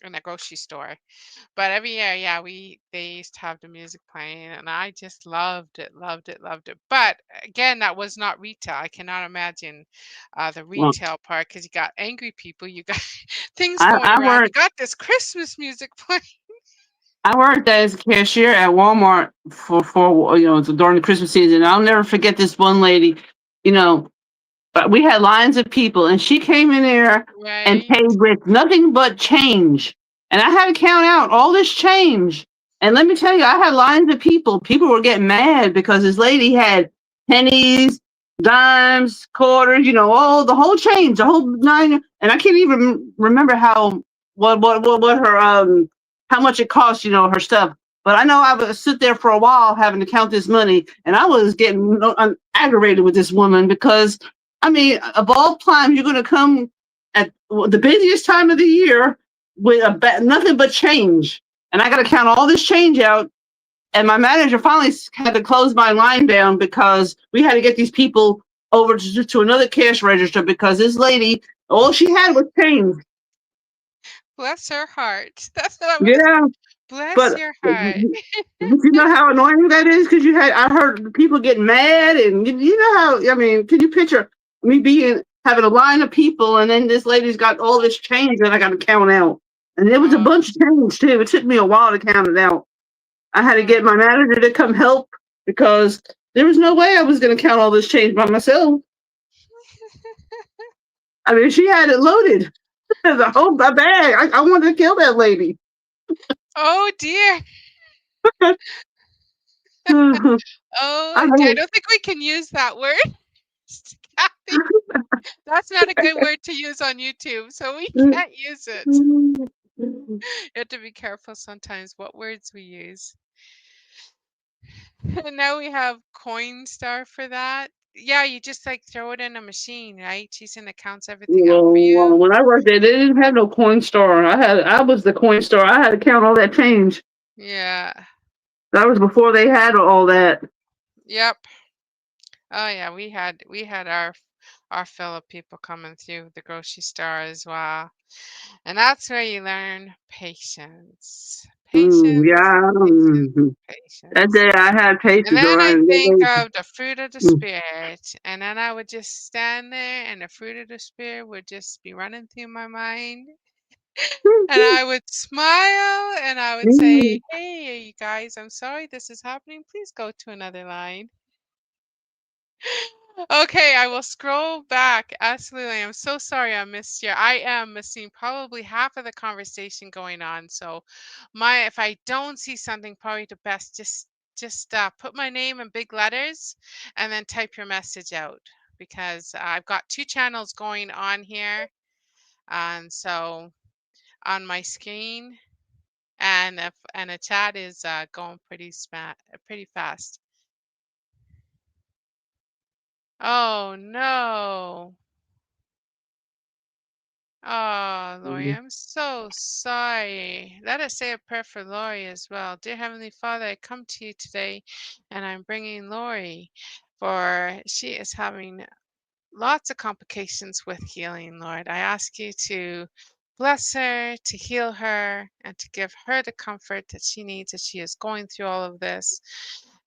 in a grocery store. But every year, yeah, they used to have the music playing, and I just loved it, loved it, loved it. But again, that was not retail. I cannot imagine the well, retail part because you got angry people, you got things I, going I around, you worked got this Christmas music playing. I worked as a cashier at Walmart for during the Christmas season. I'll never forget this one lady. You know, but we had lines of people, and she came in there and Right? paid with nothing but change. And I had to count out all this change. And let me tell you, I had lines of people. People were getting mad because this lady had pennies, dimes, quarters, all the whole change, the whole nine. And I can't even remember what her how much it cost, her stuff. But I know I would sit there for a while having to count this money, and I was getting aggravated with this woman because I mean, of all times, you're going to come at the busiest time of the year with nothing but change, and I got to count all this change out. And my manager finally had to close my line down because we had to get these people over to another cash register because this lady, all she had was change. Bless her heart. That's what I want to say. Yeah, Bless but your heart. you know how annoying that is because I heard people getting mad, and you know how, I mean, can you picture me having a line of people, and then this lady's got all this change that I got to count out, and it was a Oh, bunch of change too. It took me a while to count it out. I had to oh. get my manager to come help because there was no way I was going to count all this change by myself. I mean, she had it loaded. The whole bag. I wanted to kill that lady. Oh dear. I Oh dear. I mean, don't think we can use that word, Kathy. That's not a good word to use on YouTube, so we can't use it. You have to be careful sometimes what words we use. And now we have Coinstar for that. Yeah, you just like throw it in a machine, right? She's in that counts everything out for you. when I worked there, they didn't have no coin store. I was the coin store. I had to count all that change. Yeah. That was before they had all that. Yep. Oh yeah, we had our fill of people coming through the grocery store as well. And that's where you learn patience. Yeah. patience, That patience. day I had And patience then I around think that of the fruit of the day. spirit, and then I would just stand there, and the fruit of the spirit would just be running through my mind. And I would smile and I would say, "Hey, you guys, I'm sorry this is happening. Please go to another line." Okay, I will scroll back. Absolutely. I'm so sorry I missed you. I am missing probably half of the conversation going on. So my if I don't see something, probably the best just put my name in big letters and then type your message out because I've got two channels going on here. And so on my screen and the chat is going pretty fast. Oh no. Oh, Lori, I'm so sorry. Let us say a prayer for Lori as well. Dear Heavenly Father, I come to you today and I'm bringing Lori for she is having lots of complications with healing, Lord. I ask you to bless her, to heal her, and to give her the comfort that she needs as she is going through all of this.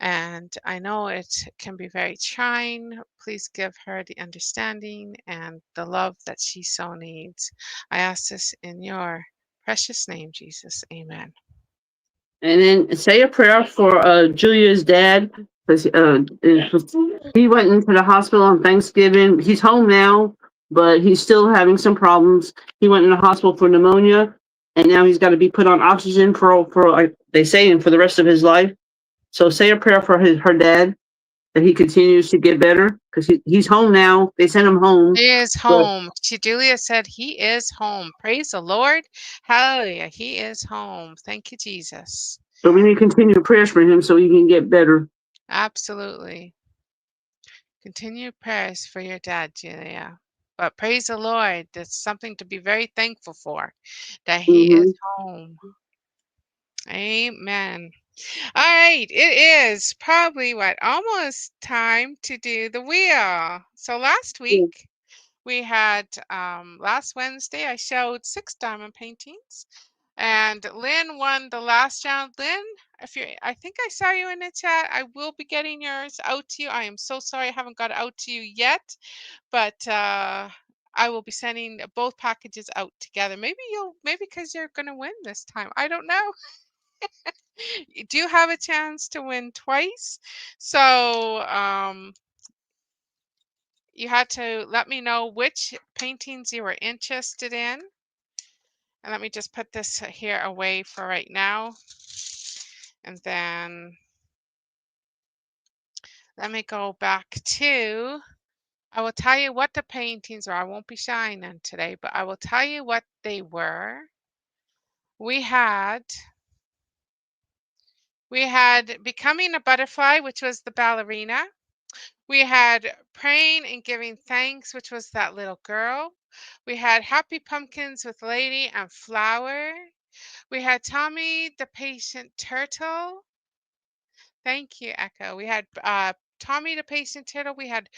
And I know it can be very trying. Please give her the understanding and the love that she so needs. I ask this in your precious name, Jesus. Amen. And then say a prayer for Julia's dad, because he went into the hospital on Thanksgiving. He's home now, but he's still having some problems. He went in the hospital for pneumonia, and now he's got to be put on oxygen for like they say, and for the rest of his life. So say a prayer for her dad that he continues to get better because he's home now. They sent him home, He is but home. Julia said he is home. Praise the Lord. Hallelujah. He is home. Thank you, Jesus. we need to continue prayers for him so he can get better. Absolutely. Continue prayers for your dad, Julia. But praise the Lord. That's something to be very thankful for, that he is Hmm. home. Amen. All right. It is probably what almost time to do the wheel. So last week we had last Wednesday I showed 6 diamond paintings and Lynn won the last round. Lynn, if you I think I saw you in the chat. I will be getting yours out to you. I am so sorry I haven't got it out to you yet, but I will be sending both packages out together. Maybe because you're going to win this time. I don't know. You do have a chance to win twice. So you had to let me know which paintings you were interested in. And let me just put this here away for right now. And then let me go back to, I will tell you what the paintings are. I won't be showing them today, but I will tell you what they were. We had Becoming a Butterfly, which was the ballerina. We had Praying and Giving Thanks, which was that little girl. We had Happy Pumpkins with Lady and Flower. We had Tommy the Patient Turtle. Thank you, Echo. We had Tommy the Patient Turtle. We had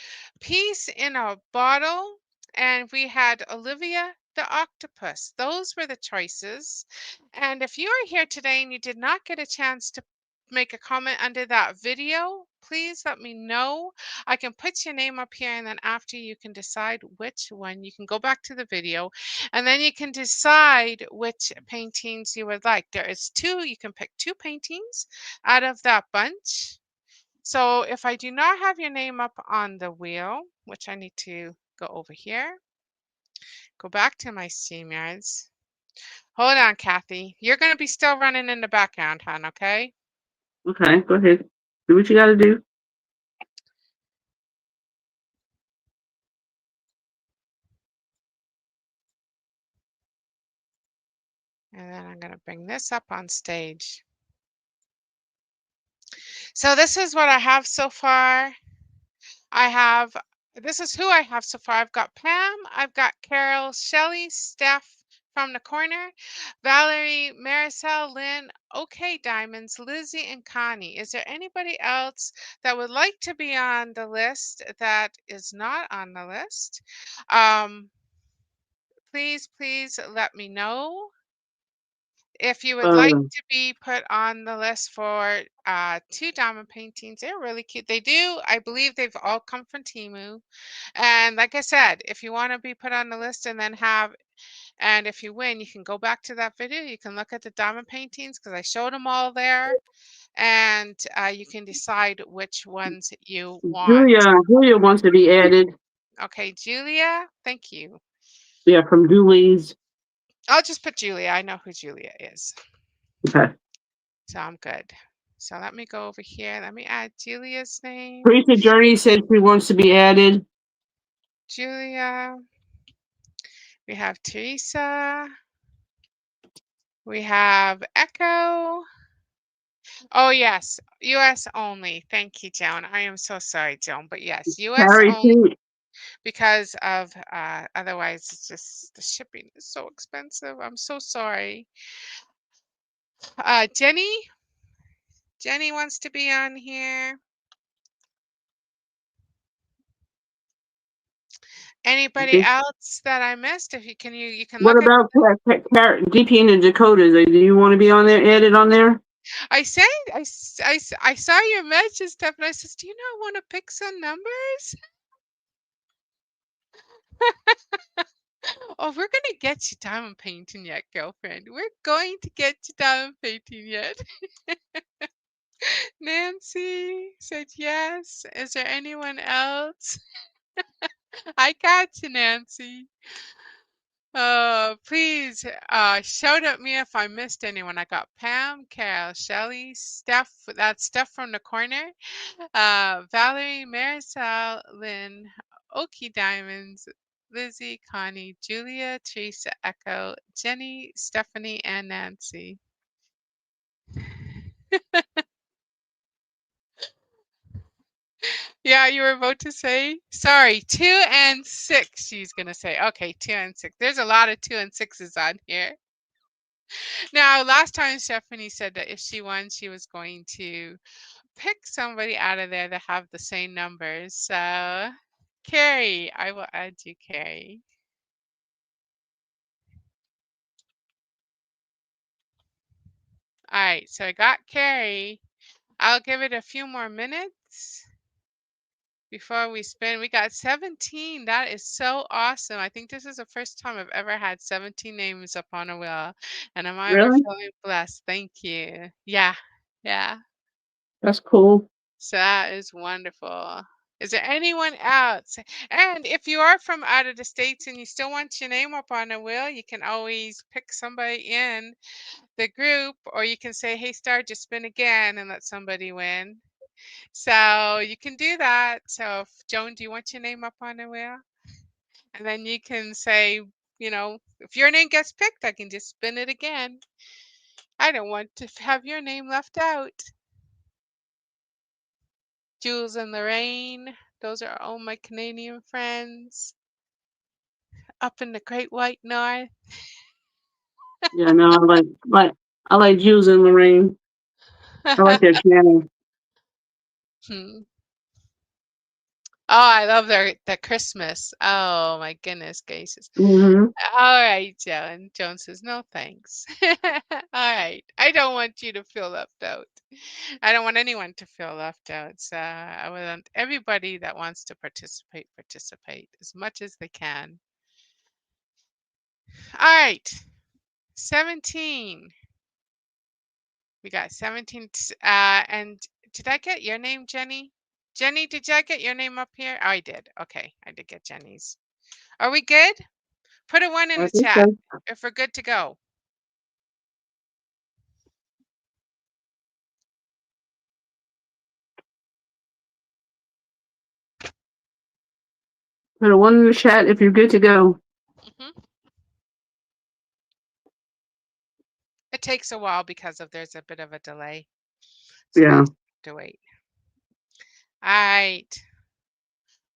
Peace in a Bottle. And we had Olivia the Octopus. Those were the choices. And if you are here today and you did not get a chance to make a comment under that video, please let me know. I can put your name up here and then after you can decide which one. You can go back to the video and then you can decide which paintings you would like. There is two, you can pick 2 paintings out of that bunch. So if I do not have your name up on the wheel, which I need to go over here, go back to my StreamYards. Hold on, Cathy. You're going to be still running in the background, hon, okay? Okay, go ahead. Do what you got to do. And then I'm going to bring this up on stage. So this is what I have so far. This is who I have so far. I've got Pam, I've got Carol, Shelly, Steph from the corner, Valerie, Maricel, Lynn, OK Diamonds, Lizzie, and Connie. Is there anybody else that would like to be on the list that is not on the list? Please let me know. If you would like Uh, to be put on the list for 2 diamond paintings, they're really cute. They do, I believe they've all come from Temu. And like I said, if you want to be put on the list and then and if you win, you can go back to that video. You can look at the diamond paintings because I showed them all there. And you can decide which ones you want. Julia wants to be added. Okay, Julia, thank you. Yeah, from Dooley's. I'll just put Julia. I know who Julia is. Okay. So I'm good. So let me go over here. Let me add Julia's name. Teresa Journey said she wants to be added. Julia. We have Teresa. We have Echo. Oh, yes. US only. Thank you, Joan. I am so sorry, Joan. But yes, US Carrie only P. because of otherwise it's just the shipping is so expensive. I'm so sorry. Jenny. Jenny wants to be on here. Anybody else that I missed? If you can, you can What look at. about DP in the Dakotas? Do you want to be on there, added on there? I said I saw your message, Steph, and I says, "Do you not want to pick some numbers?" Oh, we're gonna get you diamond painting yet, girlfriend. We're going to get you diamond painting yet. Nancy said yes. Is there anyone else? I got you, Nancy. Please shout at me if I missed anyone. I got Pam, Carol, Shelly, Steph. That's Steph from the corner. Valerie, Marisol, Lynn, Okie Diamonds, Lizzie, Connie, Julia, Teresa, Echo, Jenny, Stephanie, and Nancy. Yeah, you were about to say? Sorry, 2 and 6, she's going to say. Okay, 2 and 6. There's a lot of 2 and 6s on here. Now, last time Stephanie said that if she won, she was going to pick somebody out of there that have the same numbers. So, Carrie, I will add you, Carrie. All right, so I got Carrie. I'll give it a few more minutes before we spin. We got 17. That is so awesome. I think this is the first time I've ever had 17 names up on a wheel, and I'm ever Really? feeling blessed. Thank you. Yeah, yeah. That's cool. So that is wonderful. Is there anyone else? And if you are from out of the States and you still want your name up on a wheel, you can always pick somebody in the group, or you can say, hey, Star, just spin again and let somebody win. So you can do that. So, Joan, do you want your name up on the wheel? And then you can say, if your name gets picked, I can just spin it again. I don't want to have your name left out. Jules and Lorraine, those are all my Canadian friends up in the Great White North. Yeah, no, I like Jules and Lorraine. I like their channel. Hmm. Oh, I love the Christmas. Oh my goodness gracious. Mm-hmm. All right, Joan. Joan says, no thanks. All right. I don't want you to feel left out. I don't want anyone to feel left out. So I want everybody that wants to participate as much as they can. All right. 17. We got 17. And did I get your name, Jenny? Jenny, did I get your name up here? Oh, I did. Okay. I did get Jenny's. Are we good? Put a 1 in I the think chat so. if we're good to go. Put a 1 in the chat if you're good to go. Mhm. It takes a while because there's a bit of a delay. So we Yeah. just have to wait. All right.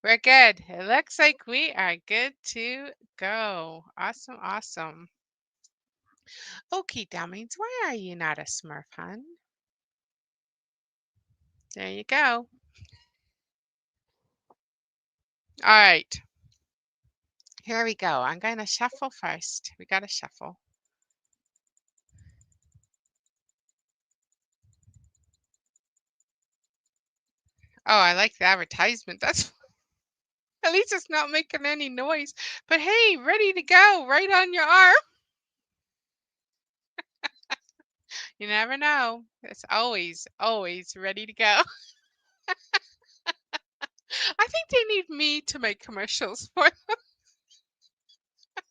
We're good. It looks like we are good to go. Awesome, awesome. Okay, dummies, why are you not a Smurf, hun? There you go. All right. Here we go. I'm going to shuffle first. We got to shuffle. Oh, I like the advertisement. That's at least it's not making any noise. But hey, ready to go, right on your arm. You never know. It's always ready to go. I think they need me to make commercials for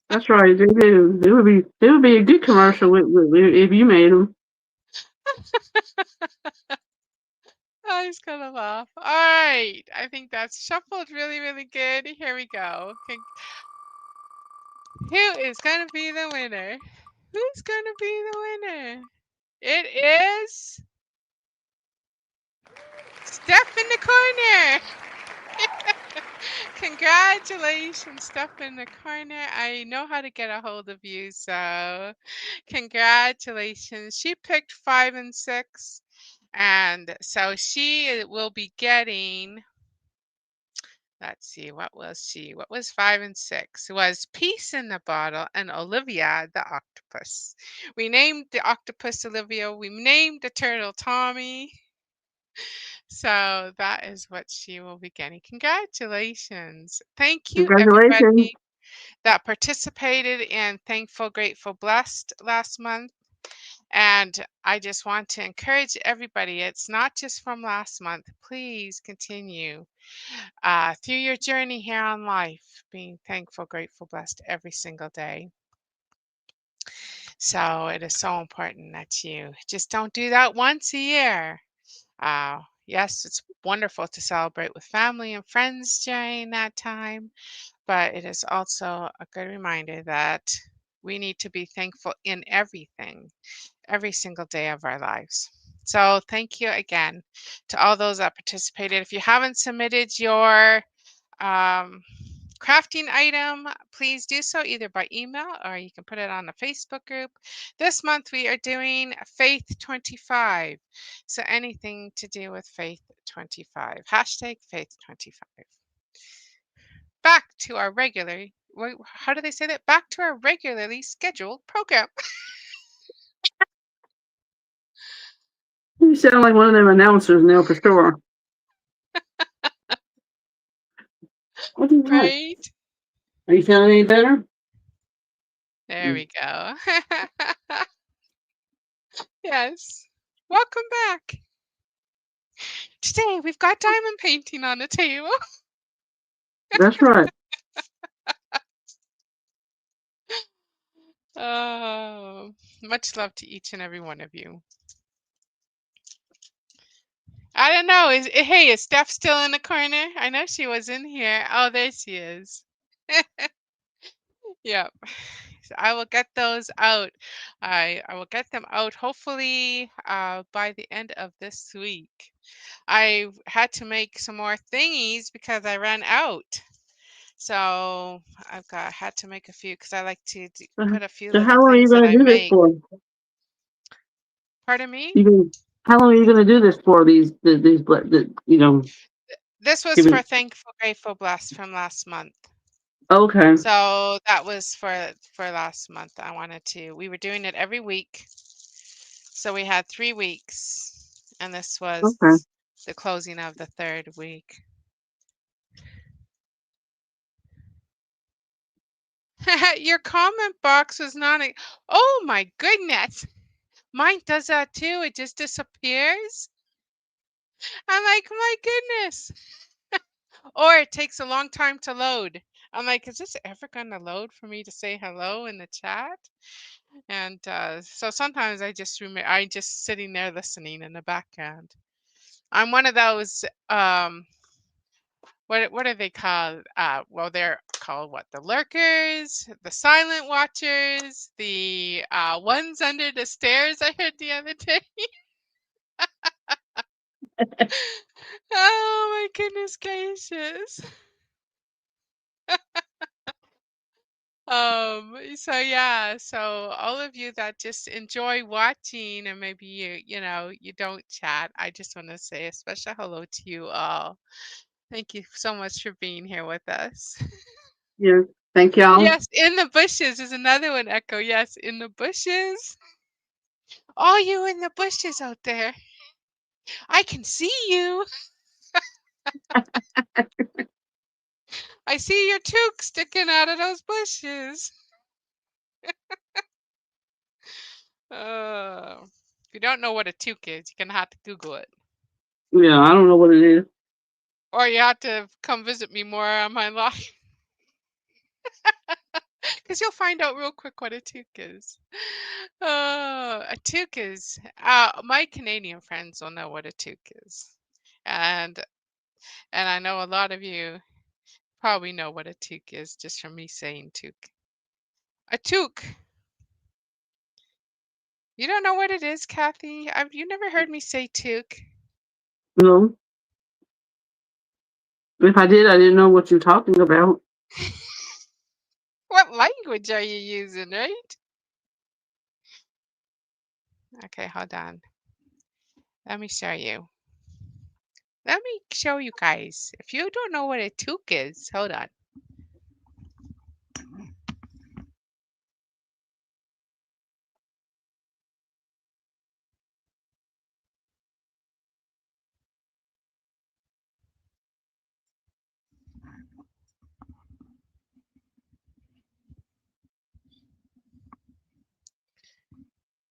That's right, they do. It would be a good commercial if you made them. I was gonna laugh. All right. I think that's shuffled really, really good. Here we go. Who is gonna be the winner? Who's gonna be the winner? It is Steph in the corner. Congratulations, Steph in the corner. I know how to get a hold of you, so congratulations. She picked 5 and 6. And so she will be getting, let's see, what was she? What was 5 and 6? It was Peace in the Bottle and Olivia the Octopus. We named the octopus Olivia. We named the turtle Tommy. So that is what she will be getting. Congratulations. Thank you, Congratulations. everybody that participated in Thankful, Grateful, Blessed last month. And I just want to encourage everybody, it's not just from last month. Please continue through your journey here on life, being thankful, grateful, blessed every single day. So it is so important that you just don't do that once a year. Yes, it's wonderful to celebrate with family and friends during that time, but it is also a good reminder that we need to be thankful in everything, every single day of our lives. So thank you again to all those that participated. If you haven't submitted your crafting item, please do so either by email or you can put it on the Facebook group. This month we are doing Faith 25. So anything to do with Faith 25. Hashtag Faith 25. Back to our regular, how do they say that? Back to our regularly scheduled program. You sound like one of them announcers now for sure. What is that? Right? Are you feeling any better? There we go. Yes. Welcome back. Today we've got diamond painting on the table. That's right. Oh, much love to each and every one of you. I don't know. Hey, is Steph still in the corner? I know she was in here. Oh, there she is. Yep. So I will get those out. I will get them out hopefully by the end of this week. I had to make some more thingies because I ran out. So had to make a few because I like to So, put a few so how little long are you things that going to I do this make. for? Pardon me? How long are you going to do this for? This was for Giving. Thankful, Grateful, Blessed from last month. Okay. So that was for last month. We were doing it every week. So we had 3 weeks, and this was Okay. the closing of the 3rd week. Your comment box was not a, oh my goodness. Mine does that too. It just disappears. I'm like, my goodness. Or it takes a long time to load. I'm like, is this ever going to load for me to say hello in the chat? And so sometimes I just sitting there listening in the background. I'm one of those what are they called? Well, they're called what? The lurkers, the silent watchers, the ones under the stairs. I heard the other day. Oh my goodness gracious. So yeah, so all of you that just enjoy watching and maybe you don't chat, I just want to say a special hello to you all. Thank you so much for being here with us. Yeah. Thank y'all. Yes, in the bushes is another one, Echo. Yes, in the bushes. All you in the bushes out there. I can see you. I see your toque sticking out of those bushes. If you don't know what a toque is, you're gonna have to Google it. Yeah, I don't know what it is. Or you have to come visit me more on my life. Because you'll find out real quick what a toque is. A toque is, my Canadian friends will know what a toque is. And and I know a lot of you probably know what a toque is just from me saying toque. A toque. You don't know what it is, Kathy? You never heard me say toque. No. If I did, I didn't know what you're talking about. What language are you using, right? Okay, hold on. Let me show you. Let me show you guys. If you don't know what a toque is, hold on.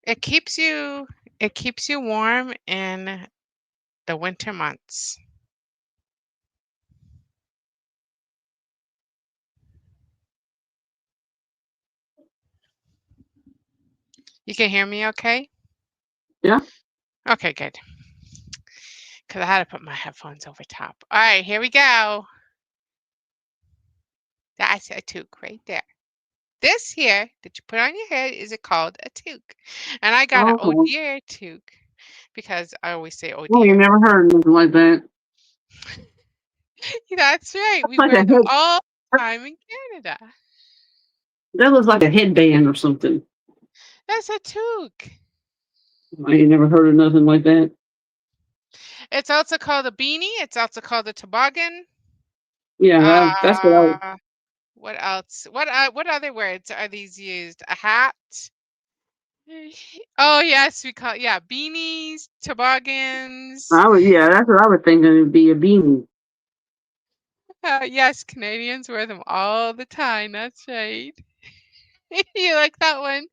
It keeps you it keeps you warm in the winter months. You can hear me okay? Yeah. Okay, good. Because I had to put my headphones over top. All right, here we go. That's a toque right there. This here that you put on your head is it called a toque. And I got an oh Okay. dear toque because I always say oh Well, you dear. never heard anything like that. That's right. That's We like a wear them head. all the time in Canada. That looks like a headband or something. That's a toque. I ain't never heard of nothing like that. It's also called a beanie. It's also called a toboggan. Yeah, that's what I. Uh, what else? What other words are these used? A hat? Oh yes, we call yeah, beanies, toboggans. I would. Yeah, that's what I would think it'd be a beanie. Yes, Canadians wear them all the time. That's right. You like that one?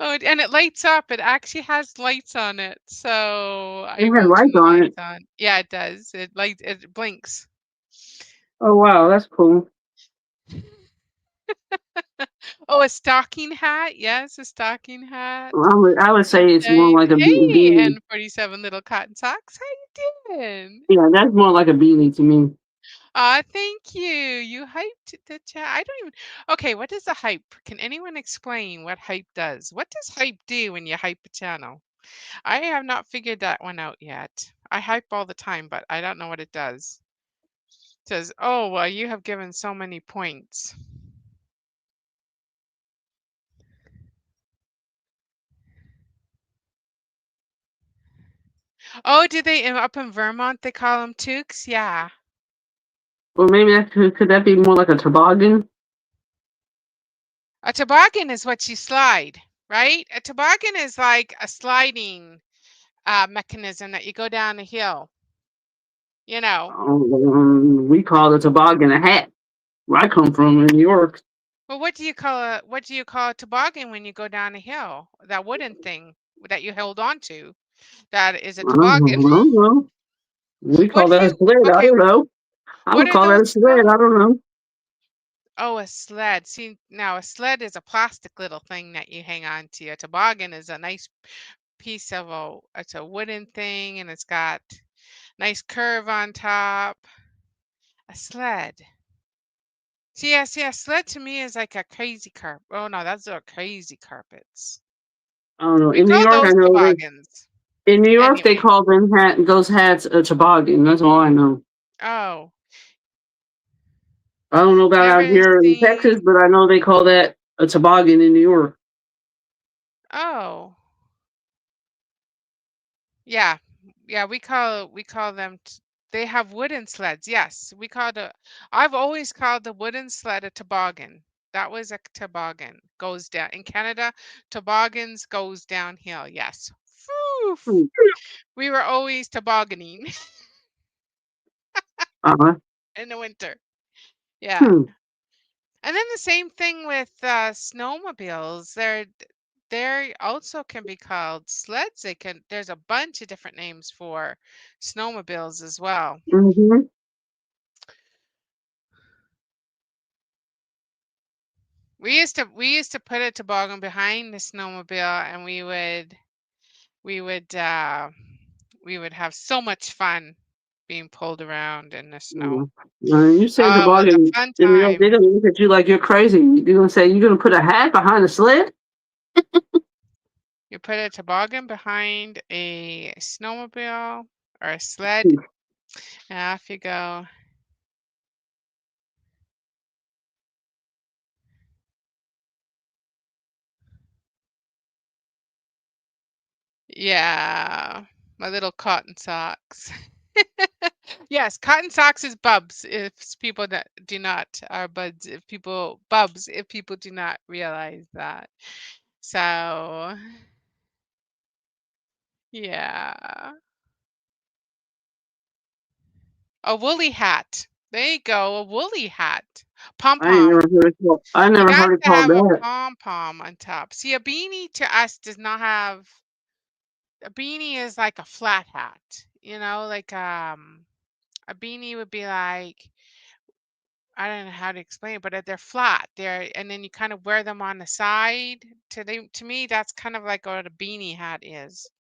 Oh, and it lights up. It actually has lights on it. So It I had will turn lights the on lights it. on. Yeah, it does. It blinks. Oh wow, that's cool. Oh, a stocking hat. Yes, a stocking hat. I would say it's more Right. like a Hey, beanie. and 47 little cotton socks. How you doing? Yeah, that's more like a beanie to me. Thank you. You hyped the chat. I don't even. Okay, what is a hype? Can anyone explain what hype does? What does hype do when you hype a channel? I have not figured that one out yet. I hype all the time, but I don't know what it does. It says, "Oh, well, you have given so many points." Oh, do they up in Vermont they call them toques? Yeah. Or maybe could that be more like a toboggan? A toboggan is what you slide, right? A toboggan is like a sliding mechanism that you go down a hill. You know. We call a toboggan a hat. Where I come from in New York. Well, what do you call a toboggan when you go down a hill? That wooden thing that you hold on to. That is a toboggan. I don't know. We What call do that a you sled. I okay, don't know. I what would are call that those a sled. called? I don't know. Oh, a sled. See, now a sled is a plastic little thing that you hang on to. A toboggan is a nice piece of it's a wooden thing and it's got nice curve on top. A sled. See, a sled to me is like a crazy carpet. Oh no, that's a crazy carpets. I don't know. We In New call York, I those know they. toboggans. In New York, they Anyway. call those hats a toboggan. That's all I know. Oh, I don't know about out never here in seen. Texas, but I know they call that a toboggan in New York. Oh, yeah, yeah. We call them. They have wooden sleds. Yes, we call the. I've always called the wooden sled a toboggan. That was a toboggan. Goes down in Canada. Toboggans goes downhill. Yes. Phew. Hmm. We were always tobogganing. Uh, in the winter. Yeah. hmm. And then the same thing with snowmobiles. They also can be called sleds. There's a bunch of different names for snowmobiles as well. Mhm. We used to put a toboggan behind the snowmobile, and we would we would have so much fun being pulled around in the snow. Mm. You say the Oh, it was a bargain fun in New York, they're time. gonna look at you like you're crazy. They're gonna say you're gonna put a hat behind a sled. You put a toboggan behind a snowmobile or a sled, and off you go. Yeah, my little cotton socks. Yes, cotton socks is bubs if people that do not are buds if people bubs if people do not realize that. So, yeah. A woolly hat. There you go, a woolly hat. I ain't never Pom-pom. heard it called. I You never got heard it to called have a that. pom-pom on top. See, a beanie to us does not have a beanie is like a flat hat, like a beanie would be like I don't know how to explain it, but they're flat. And then you kind of wear them on the side. To me, that's kind of like what a beanie hat is.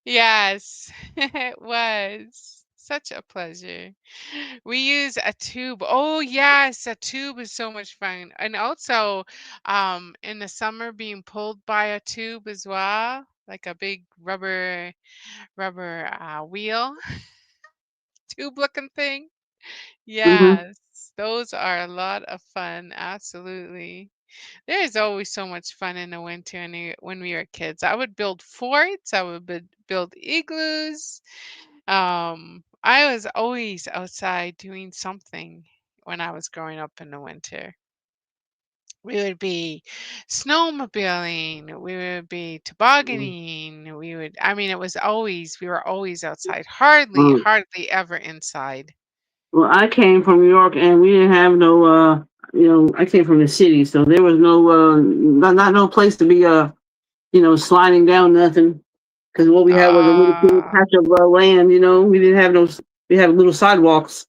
Yes, it was such a pleasure. We use a tube. Oh yes, a tube is so much fun. And also, in the summer being pulled by a tube as well, like a big rubber wheel, tube looking thing. Mhm. Yes, those are a lot of fun. Absolutely. There is always so much fun in the winter when we were kids. I would build forts, I would build igloos. I was always outside doing something when I was growing up in the winter. We would be snowmobiling, we would be tobogganing, I mean, we were always outside, Mm. hardly ever inside. Well, I came from New York, and we didn't have no. I came from the city, so there was no, not no place to be, sliding down nothing. Because what we had was a little bitty Uh, patch of land. We didn't have no. We had little sidewalks.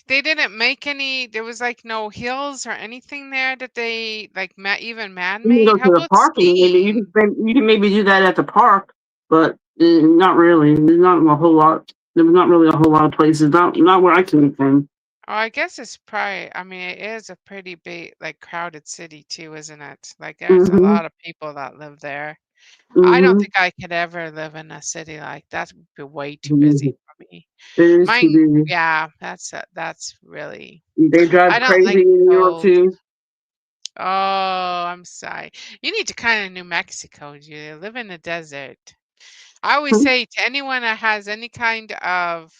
They didn't make any there was, like, no hills or anything there that they, like, even You can go man-made? How to the about park, and maybe you skiing? can maybe do that at the park, but not really. There's not a whole lot. There was not really a whole lot of places. Not where I came from. Oh, I guess I mean, it is a pretty big, like, crowded city too, isn't it? Like, there's a Mhm. lot of people that live there. I don't Mhm. think I could ever live in a city like that. Would be way too busy Mhm. for me. It is too Mine busy. yeah, that's really They drive I don't crazy like in New York cold. too. Oh, I'm sorry. You need to kinda New Mexico, you live in the desert. I always say to anyone that has any kind of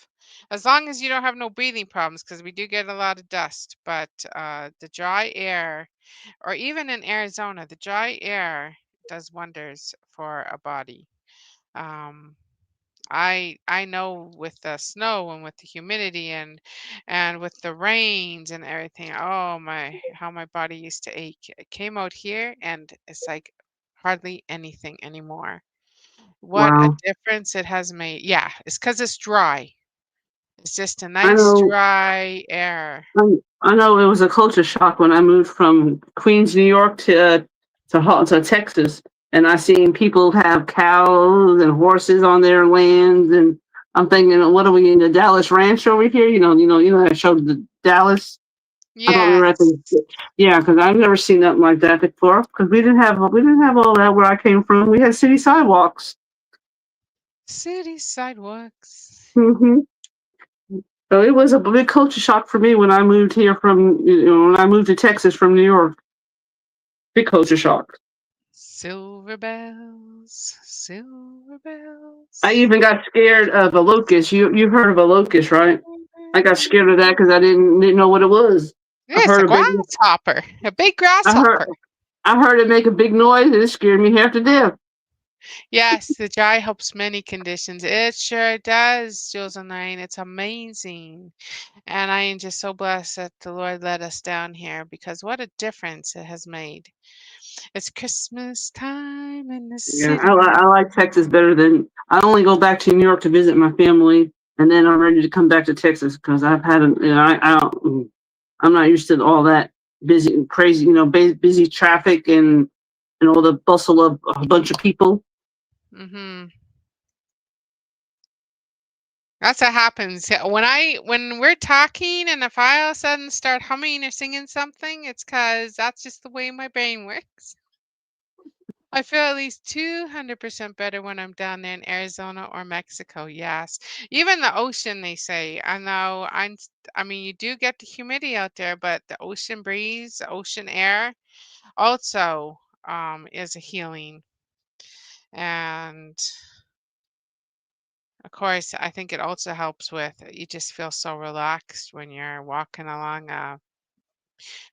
as long as you don't have no breathing problems, because we do get a lot of dust, but the dry air, or even in Arizona, the dry air does wonders for a body. Um, I know with the snow and with the humidity and with the rains and everything, oh my, how my body used to ache. It came out here and it's like hardly anything anymore. What a Wow. difference it has made. Yeah, it's because it's dry. It's just a I nice know. dry air. I know it was a culture shock when I moved from Queens, New York to Texas, and I seen people have cows and horses on their lands, and I'm thinking, what are we in the Dallas Ranch over here? That showed the Dallas. I thought we were at Yes. the yeah, because I've never seen nothing like that before. Because we didn't have all that where I came from. We had city sidewalks. City sidewalks. Hmm. So it was a big culture shock for me when I moved here when I moved to Texas from New York. Big culture shock. Silver bells, silver I bells. even got scared of a locust. You've heard of a locust, right? I got scared of that because I didn't know what it was. I It's a heard a big grasshopper, a big I heard grasshopper. I heard it make a big noise and it scared me half to death. Yes, the dry helps many conditions. It sure does, Jules and Lorraine. It's amazing. And I am just so blessed that the Lord led us down here because what a difference it has made. It's Christmas time in the Yeah, city. I like Texas better than I only go back to New York to visit my family, and then I'm ready to come back to Texas because I've had I don't I'm not used to all that busy and crazy, busy traffic and all the bustle of a bunch of people. Mhm. That's what happens. Yeah, when we're talking and if I all of a sudden start humming or singing something, it's because that's just the way my brain works. I feel at least 200% better when I'm down there in Arizona or Mexico. Yes. Even the ocean, they say. I know I mean, you do get the humidity out there, but the ocean breeze, the ocean air also is a healing. And of course, I think it also helps with you just feel so relaxed when you're walking along a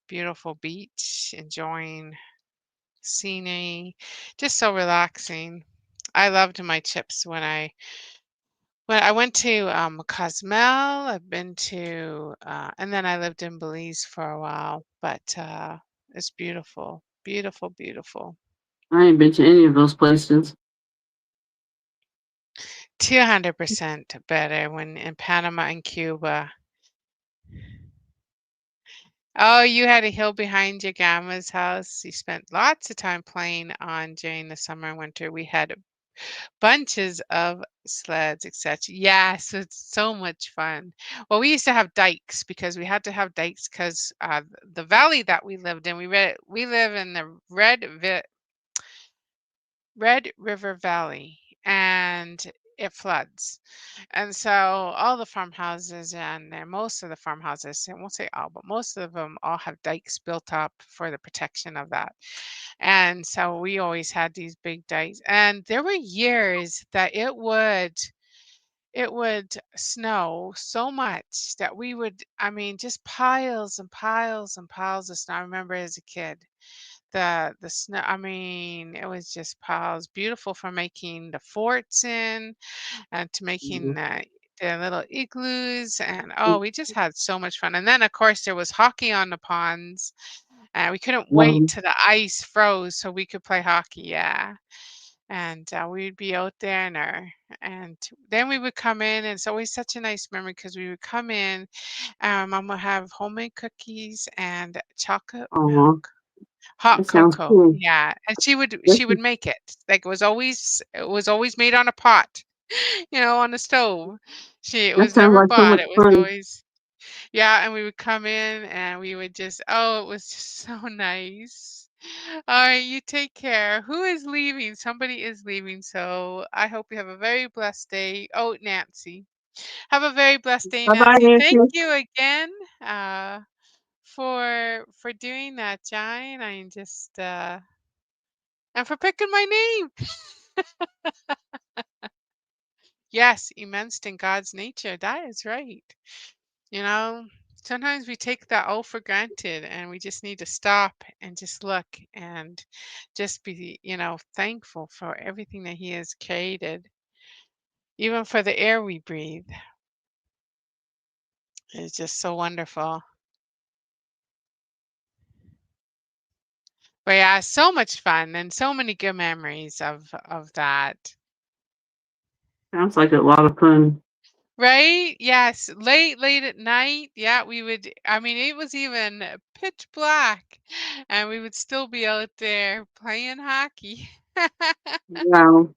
beautiful beach, enjoying scenery, just so relaxing. I loved my trips when I went to Cozumel. I've been to and then I lived in Belize for a while, but it's beautiful, beautiful, beautiful. I ain't been to any of those places. 200% better when in Panama and Cuba. Oh, you had a hill behind your grandma's house. You spent lots of time playing on during the summer and winter. We had bunches of sleds, etc. Yes, it's so much fun. Well, we used to have dikes because we had to have dikes because the valley that we lived in, we live in the Red River Valley, and it floods. And so all the farmhouses and most of the farmhouses, I won't say all, but most of them all have dikes built up for the protection of that. And so we always had these big dikes. And there were years that it would snow so much that we would, I mean, just piles and piles and piles of snow. I remember as a kid the snow, I mean, it was just piles, beautiful for making the forts in and to making Mhm. the little igloos, and oh, we just had so much fun. And then of course there was hockey on the ponds, and we couldn't wait Um, till the ice froze so we could play hockey. Yeah. And we'd be out there and then we would come in, and it's always such a nice memory because we would come in and mom would have homemade cookies and chocolate oh, milk. Hot that sounds cocoa, cool. yeah, and That, she would make it, like, it was always made on a pot, on the stove. It that was sounds never like so bought, much it was fun. always yeah, and we would come in and we would just oh, it was just so nice. Alright, you take care. Who is leaving? Somebody is leaving, so I hope you have a very blessed day. Oh, Nancy. Have a very blessed day, Bye bye, Nancy. Nancy. Thank you again, for doing that, Jine. I just and for picking my name. Yes, immense in God's nature. That is right. You know, sometimes we take that all for granted and we just need to stop and just look and just be, thankful for everything that He has created, even for the air we breathe. It's just so wonderful. But yeah, so much fun and so many good memories of that. Sounds like a lot of fun. Right? Yes. Late, late at night. Yeah, I mean, it was even pitch black, and we would still be out there playing hockey. Wow.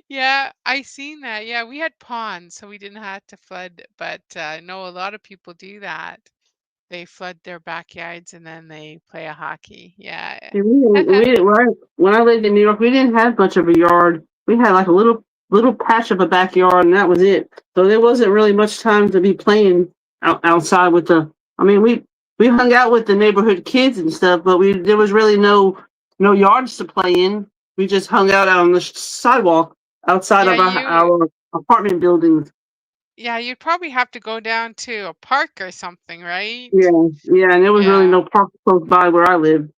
Yeah, I seen that. Yeah, we had ponds, so we didn't have to flood, but I know a lot of people do that. They flood their backyards and then they play a hockey. Yeah. Yeah, when I lived in New York, we didn't have much of a yard. We had like a little patch of a backyard, and that was it. So there wasn't really much time to be playing outside with the. I mean, we hung out with the neighborhood kids and stuff, but we there was really no yards to play in. We just hung out on the sidewalk outside Yeah, of our apartment buildings. yeah, you'd probably have to go down to a park or something, right? Yeah, yeah, and there was really Yeah. no park close by where I lived.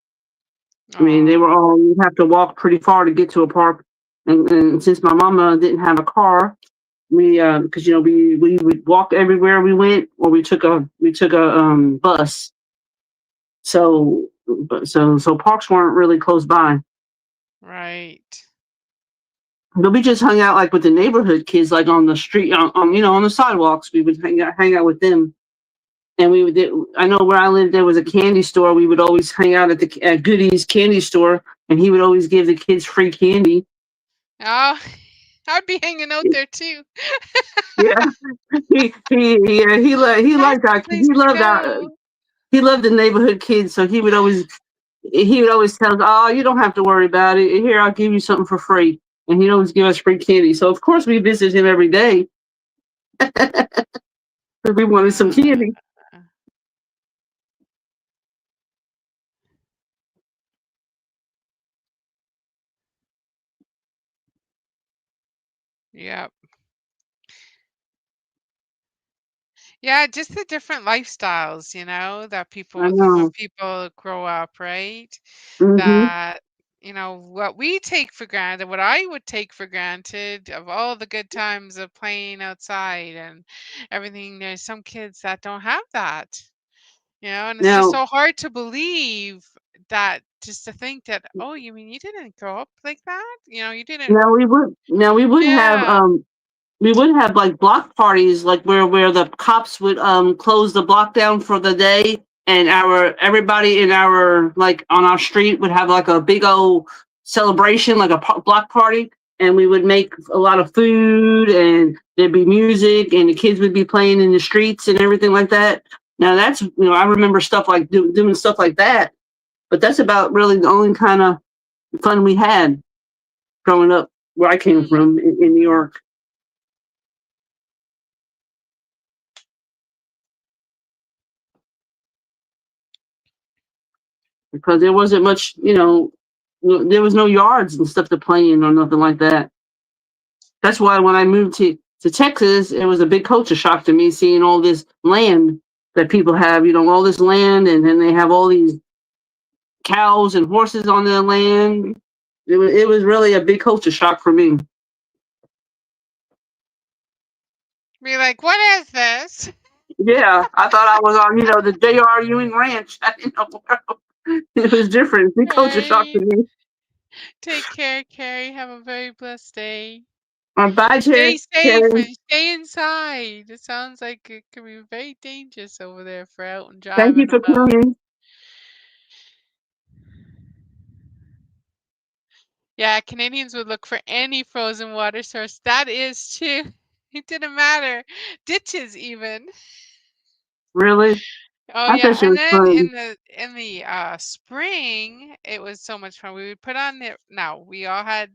I mean, they were Oh, all, you'd have to walk pretty far to get to a park. And since my mama didn't have a car, we, because, we would walk everywhere we went, or we took a bus. So parks weren't really close by. right. But we just hung out like with the neighborhood kids, like on the street, on the sidewalks. We would hang out with them. And I know where I lived, there was a candy store. We would always hang out at Goody's candy store, and he would always give the kids free candy. Oh, I'd be hanging out there too. Yeah, he That's liked the our place to go. he loved the neighborhood kids. So he would always tell us, "Oh, you don't have to worry about it. Here, I'll give you something for free." And he'd always give us free candy. So of course we visited him every day because we wanted some Uh, candy. yep. Yeah, just the different lifestyles, that I when know. people grow up, right? Hmm. That, what we take for granted, what I would take for granted of all the good times of playing outside and everything, there's some kids that don't have that, and it's just Now, so hard to believe that, just to think that, oh, you mean you didn't grow up like that? You didn't, now we would have yeah. like block parties, like where the cops would close the block down for the day, and our everybody in our, like, on our street would have like a big old celebration, like a block party, and we would make a lot of food, and there'd be music, and the kids would be playing in the streets and everything like that. Now that's, I remember stuff like doing stuff like that, but that's about really the only kind of fun we had growing up where I came Mm, from in New York. Because there wasn't much, there was no yards and stuff to play in or nothing like that. That's why when I moved to Texas, it was a big culture shock to me seeing all this land that people have, all this land, and then they have all these cows and horses on their land. It was really a big culture shock for me. be like, what is this? Yeah, I thought I was on, the J.R. Ewing Ranch. I didn't know. It was different. Big culture shock to Right. me. Take care, Carrie. Have a very blessed day. Bye, Stay safe Terry. and stay inside. It sounds like it could be very dangerous over there for out and Thank you driving for about. coming. Yeah, Canadians would look for any frozen water source. That is true. It didn't matter. Ditches even. Really? Oh I thought yeah, she and was then funny. in the spring, it was so much fun. We would put on the now we all had,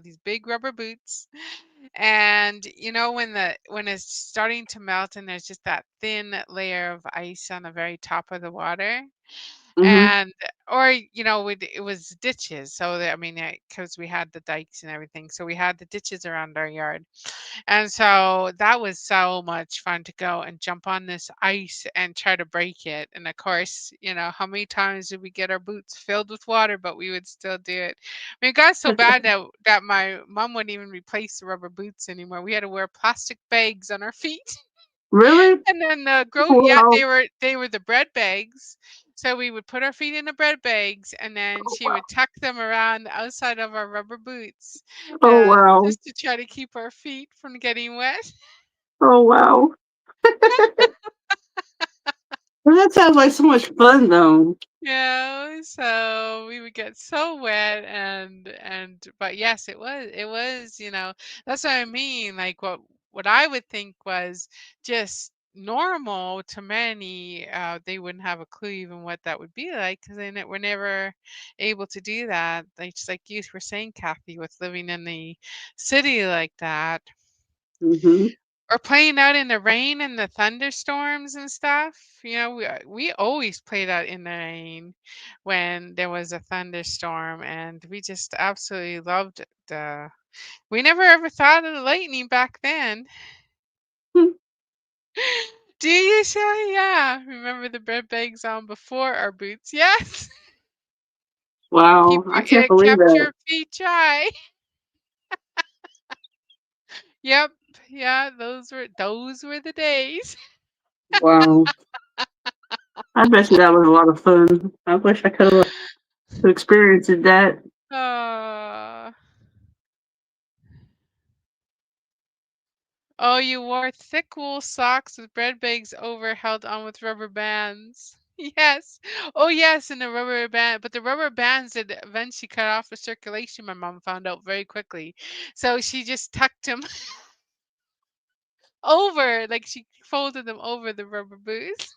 these big rubber boots. And when it's starting to melt and there's just that thin layer of ice on the very top of the water, Hmm. and or it was ditches, so that, I mean, because we had the dikes and everything, so we had the ditches around our yard, and so that was so much fun to go and jump on this ice and try to break it. And of course, how many times did we get our boots filled with water, but we would still do it. I mean, it got so bad that my mom wouldn't even replace the rubber boots anymore. We had to wear plastic bags on our feet. Really? And then yeah, Wow. they were the bread bags. So we would put our feet in the bread bags, and then Oh, she wow. would tuck them around the outside of our rubber boots, Oh, wow. just to try to keep our feet from getting wet. Oh, wow. Well, that sounds like so much fun, though. So we would get so wet, but yes, it was, that's what I mean. Like, what I would think was just normal to many, they wouldn't have a clue even what that would be like, because were never able to do that. Like, just like you were saying, Kathy, with living in the city like that. Hmm. Or playing out in the rain and the thunderstorms and stuff. We always played out in the rain when there was a thunderstorm, and we just absolutely loved the we never ever thought of the lightning back then. Do you, Shelly? Yeah. Remember the bread bags on before our boots? Yes. Wow, I can't It believe kept that. your feet dry. Yep. Yeah, those were the days. Wow. I bet you that was a lot of fun. I wish I could have experienced that. Uh, oh, you wore thick wool socks with bread bags over held on with rubber bands. Yes. Oh, yes, and the rubber band, but the rubber bands did eventually cut off the circulation, my mom found out very quickly. So she just tucked them over, like she folded them over the rubber boots.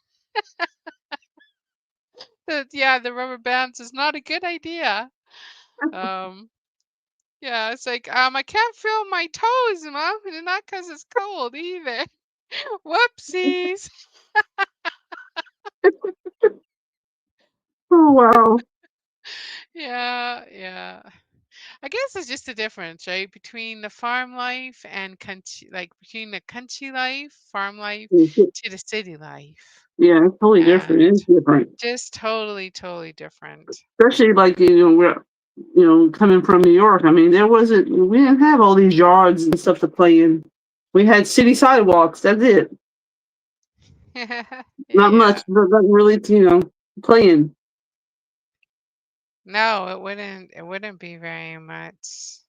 Yeah, the rubber bands is not a good idea. Um, yeah, it's like, I can't feel my toes, Mom, and not because it's cold either. Whoopsies. Oh wow. Yeah, yeah. I guess it's just a difference, right? Between the farm life and country, like between the country life, farm life to the city life. Yeah, it's totally different. And It's different. just totally, totally different. Especially like we're coming from New York. I mean, we didn't have all these yards and stuff to play in. We had city sidewalks. That's it. Not Yeah. much, but not really, playing. No, it wouldn't be very much.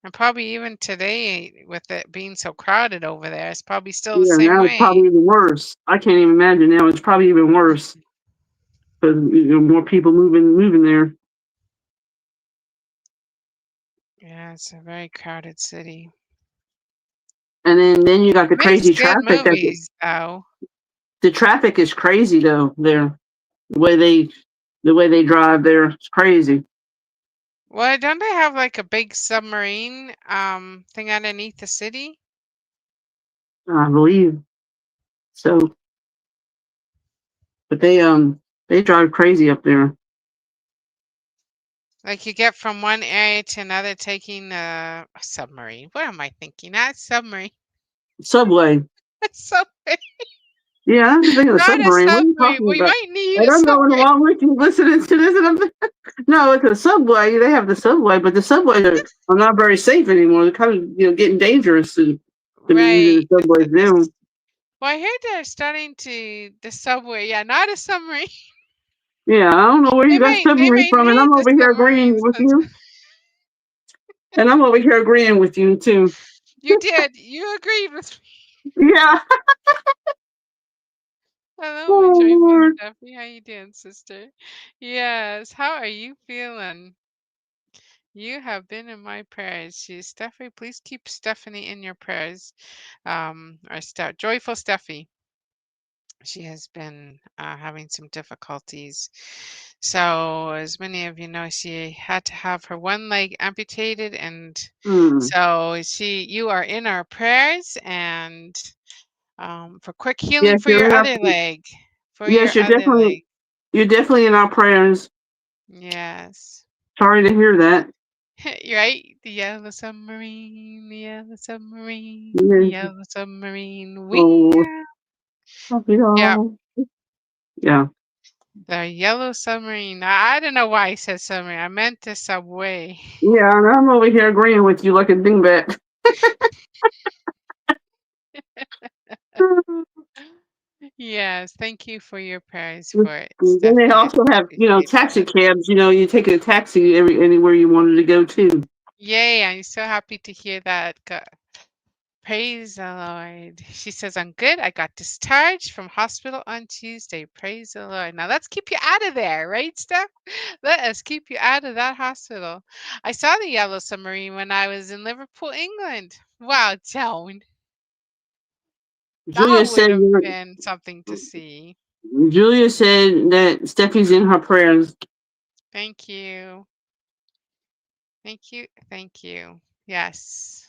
And probably even today, with it being so crowded over there, it's probably still the Yeah, same now it's way. probably even worse. I can't even imagine now. It's probably even worse because more people moving there. Yeah, it's a very crowded city. And then you got the Makes crazy good traffic. movies, though. The traffic is crazy though. There, the way they the way they drive there, it's crazy. Well, don't they have like a big submarine thing underneath the city? I believe so. But they drive crazy up there. Like you get from one area to another taking a submarine. What am I thinking? Not submarine. Subway. Subway. Yeah, I'm thinking of Not a submarine. What are you submarine. talking We about? might need I a don't know what's submarine. wrong with you listening to this. And no, it's a subway. They have the subway, but the subways are not very safe anymore. They're kind of getting dangerous to be using the Right. subways now. Well, I heard they're starting to the subway. Yeah, not a submarine. Yeah, I don't know where They you got may they submarine may from, and need I'm the over here agreeing submarines. with you. And I'm over here agreeing with you too. You did. You agreed with me. Yeah. Hello, my Oh joyful Lord. Steffi. How you doing, sister? Yes. How are you feeling? You have been in my prayers. She's Stephanie. Please keep Stephanie in your prayers. Or joyful Steffi. She has been having some difficulties. So, as many of you know, she had to have her one leg amputated, and Hmm. so you are in our prayers, and for quick healing Yes, for you're your in our. other leg. For Yes, your other leg. you're definitely in our prayers. Yes. Sorry to hear that. Right? The yellow submarine, the yellow submarine, the Yes. yellow submarine. Oh, We Yeah, yeah. Yeah. the yellow submarine. I don't know why I said submarine. I meant the subway. Yeah, and I'm over here agreeing with you like a dingbat. Yes, thank you for your prayers Then for it, they Stephanie. I also have, appreciate taxi that. cabs. You take a taxi anywhere you wanted to go to. Yay, I'm so happy to hear that. Praise the Lord. She says, I'm good. I got discharged from hospital on Tuesday. Praise the Lord. Now let's keep you out of there, right, Steph? Let us keep you out of that hospital. I saw the yellow submarine when I was in Liverpool, England. Wow, Joan. Julia That would said have been something to see. Julia said that Steffi's in her prayers. Thank you. Thank you. Thank you. Yes.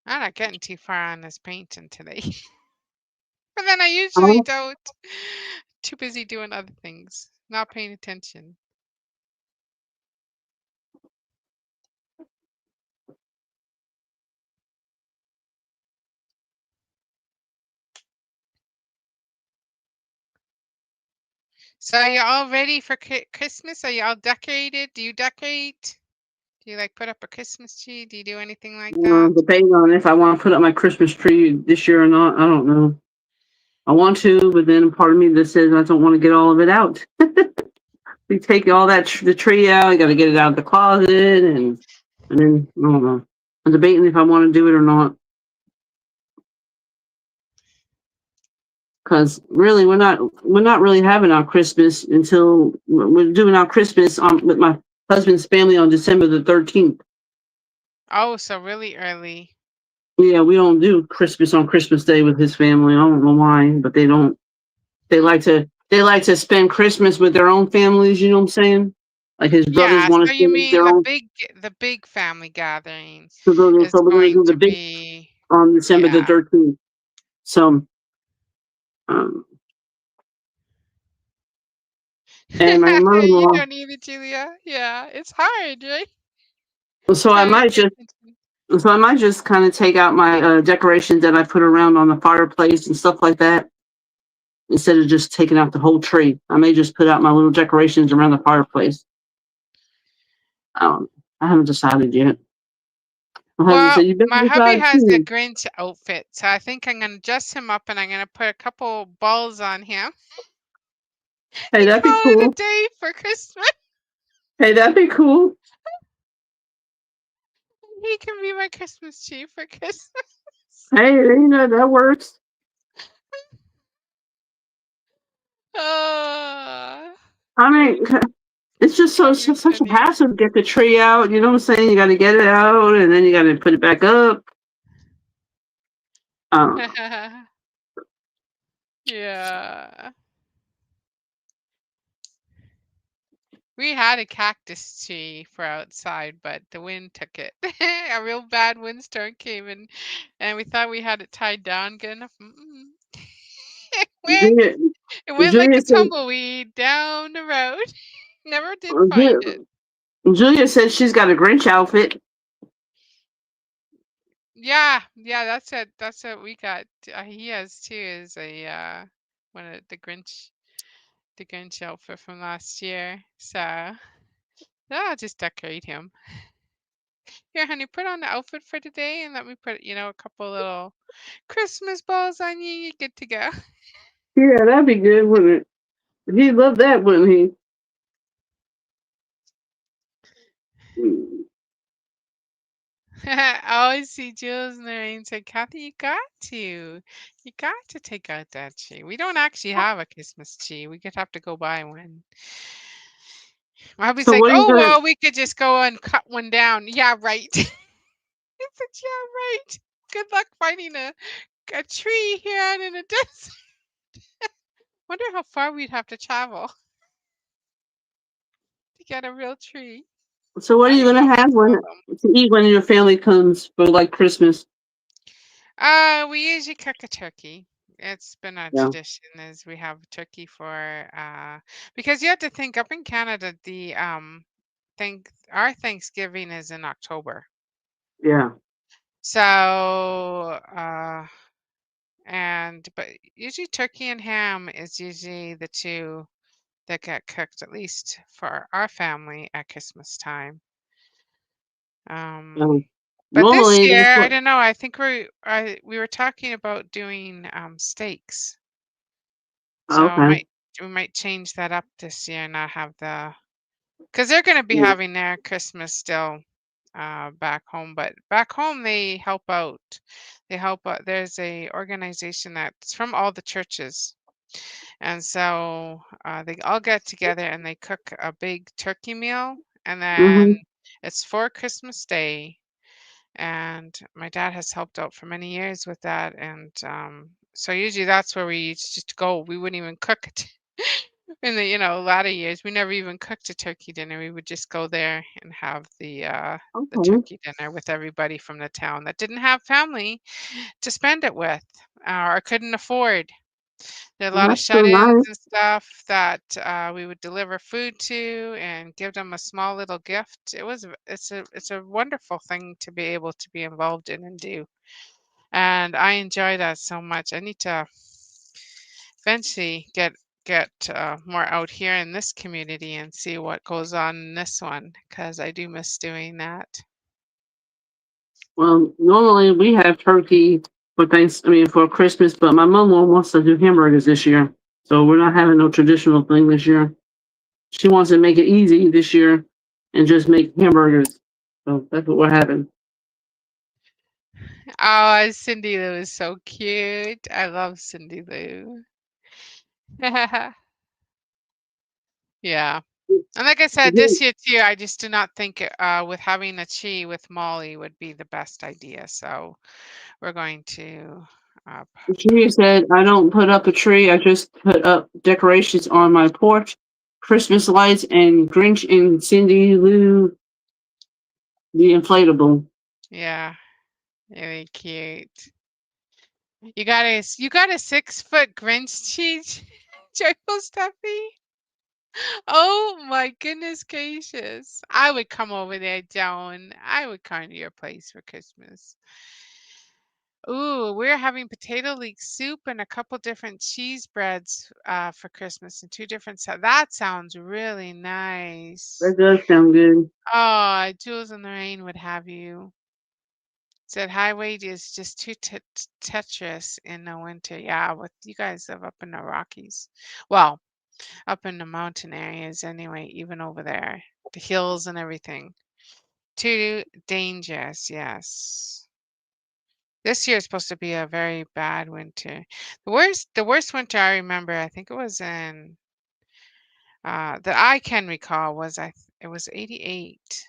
I'm not getting too far on this painting today. But then I usually Um, don't. too busy doing other things, not paying attention. So are you all ready for Christmas? Are you all decorated? Do you decorate? Do you like put up a Christmas tree? Do you do anything like that? Debating on if I want to put up my Christmas tree this year or not. I don't know. I want to, but then part of me that says I don't want to get all of it out. You take all that the tree out, you got to get it out of the closet, and then I don't know. I'm debating if I want to do it or not. Because really, we're not really having our Christmas until we're doing our Christmas on with my husband's family on December the 13th. Oh, so really early. Yeah, we don't do Christmas on Christmas Day with his family. I don't know why, but they don't. They like to spend Christmas with their own families. You know what I'm saying? Like his brothers Yeah, want so to you spend mean their own. the big family gathering So is we're gonna going do the to big be, on December the yeah. 13th. So, um, and my You mother-in-law. don't need it, Julia. Yeah, it's hard, right? So I Trying to might pay just attention. So I might just kind of take out my decorations that I put around on the fireplace and stuff like that instead of just taking out the whole tree. I may just put out my little decorations around the fireplace. I haven't decided yet. My husband Well, said, "You better my hubby decide has a soon." Grinch outfit, so I think I'm gonna dress him up and I'm gonna put a couple balls on him Hey, and that'd be call it a cool. day for Christmas. Hey, that'd be cool. He can be my Christmas tree for Christmas. Hey, that works. Oh, I mean, it's just that'd be such a funny. hassle to get the tree out. You know what I'm saying? You got to get it out, and then you got to put it back up. Um, Yeah. We had a cactus tree for outside, but the wind took it. A real bad windstorm came in, and we thought we had it tied down good enough. Mm-mm. It went, Julia, it went like Julia a said, tumbleweed down the road. Never did Julia, find it. Julia said she's got a Grinch outfit. Yeah, yeah, that's it. That's what we got. He has too. Is a one of the Grinch outfit from last year. So yeah, I'll just decorate him. Here, honey, put on the outfit for today and let me put, a couple little Christmas balls on you. You're good to go. Yeah, that'd be good, wouldn't it? He'd love that, wouldn't he? Mm. I always see Jules and Lorraine say, Kathy, you got to take out that tree. We don't actually have a Christmas tree. We could have to go buy one. My hubby's So like, what are you oh, gonna? well, we could just go and cut one down. Yeah, right. I said, yeah, right. Good luck finding a tree here out in the desert. Wonder how far we'd have to travel to get a real tree. So what are I you don't know gonna if have we when grow them. to eat when your family comes for like Christmas? We usually cook a turkey. It's been a Yeah, tradition is we have turkey for because you have to think up in Canada the our Thanksgiving is in October. yeah. So but usually turkey and ham is usually the two that get cooked at least for our family at Christmas time. Um Um, but this normally that's year, I what. don't know, I think we were talking about doing steaks. So Okay. we might change that up this year and not have because they're going to be Yeah. having their Christmas still back home, but back home they help out. They help out. There's a organization that's from all the churches, and so they all get together and they cook a big turkey meal, and then Mhm. it's for Christmas Day. And my dad has helped out for many years with that, and so usually that's where we used to go. We wouldn't even cook it. In the, latter years, we never even cooked a turkey dinner. We would just go there and have the Okay. turkey dinner with everybody from the town that didn't have family to spend it with, or couldn't afford. There are a Well, lot of that's so shut-ins nice. and stuff that we would deliver food to and give them a small little gift. It's a wonderful thing to be able to be involved in and do. And I enjoy that so much. I need to eventually get more out here in this community and see what goes on in this one because I do miss doing that. Well, normally we have turkey for for Christmas, but my mom wants to do hamburgers this year. So we're not having no traditional thing this year. She wants to make it easy this year and just make hamburgers. So that's what we're having. Oh, Cindy Lou is so cute. I love Cindy Lou. Yeah. And like I said, Yeah. this year too, I just do not think with having a chi with Molly would be the best idea. So we're going to She said, I don't put up a tree. I just put up decorations on my porch, Christmas lights, and Grinch and Cindy Lou, the inflatable. yeah, really cute. You got a 6 foot Grinch cheese, joyful Steffi. Oh my goodness gracious! I would come over there, Joan. I would come to your place for Christmas. Ooh, we're having potato leek soup and a couple different cheese breads for Christmas and two different. That sounds really nice. That does sound good. Oh, Jules and Lorraine would have you. Said highway is just too Tetris in the winter. Yeah, with you guys live up in the Rockies. Well, up in the mountain areas anyway, even over there. The hills and everything. Too dangerous, yes. This year is supposed to be a very bad winter. The worst winter I remember, I think it was in that I can recall was it was 88.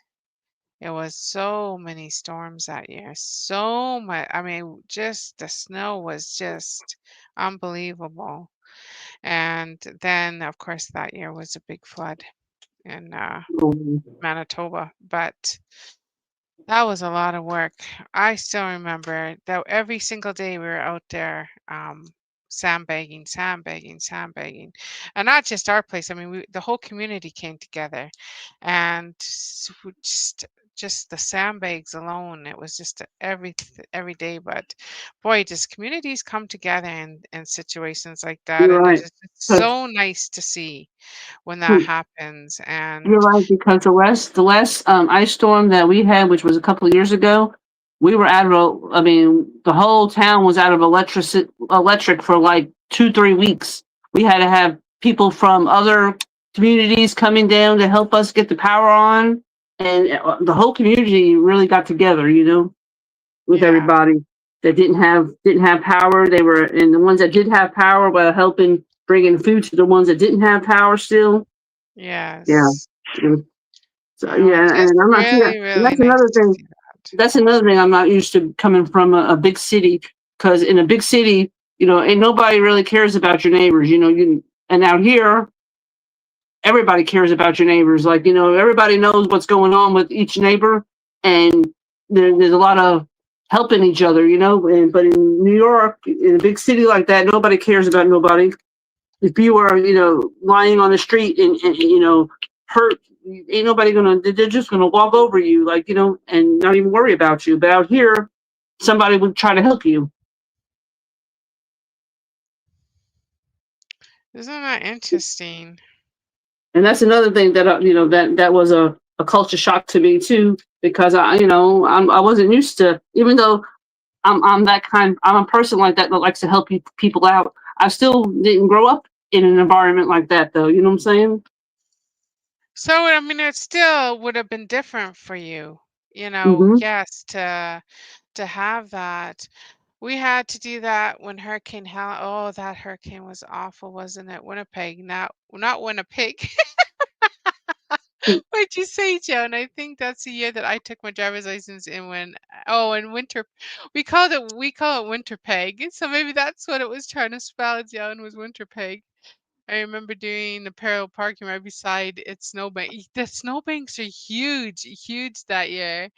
It was so many storms that year. So much. I mean, just the snow was just unbelievable. And then, of course, that year was a big flood in Um, Manitoba. But that was a lot of work. I still remember that every single day we were out there sandbagging, sandbagging, sandbagging. And not just our place. I mean, the whole community came together and just the sandbags alone, it was just every day. But boy, just communities come together in situations like that. You're And right. it's 'Cause so nice to see when that happens. You're And right, because the last ice storm that we had, which was a couple of years ago, we were out of the whole town was out of electric for like 2, 3 weeks. We had to have people from other communities coming down to help us get the power on, and the whole community really got together, with yeah, everybody that didn't have power. They were, and the ones that did have power were helping bringing food to the ones that didn't have power still. Yeah. yes. So It was yeah, just and I'm not sure. really, And really nice to see that. that's another thing I'm not used to coming from a big city. Because in a big city, ain't nobody really cares about your neighbors. And out here, everybody cares about your neighbors. Like everybody knows what's going on with each neighbor, and there's a lot of helping each other. But in New York, in a big city like that, nobody cares about nobody. If you are, lying on the street and hurt, ain't nobody they're just gonna walk over you, like, and not even worry about you. But out here, somebody would try to help you. Isn't that interesting? And that's another thing that, that was a culture shock to me too, because I wasn't used to, even though I'm a person like that likes to help people out. I still didn't grow up in an environment like that, though. You know what I'm saying? So, I mean, it still would have been different for you, Hmm. yes, to have that. We had to do that when Hurricane Helen. Oh, that hurricane was awful, wasn't it? Winnipeg, not Winnipeg. What'd you say, Joan? I think that's the year that I took my driver's license in in winter. We call it Winterpeg. So maybe that's what it was trying to spell, Joan, was Winterpeg. I remember doing the parallel parking right beside its snowbank. The snowbanks are huge, huge that year.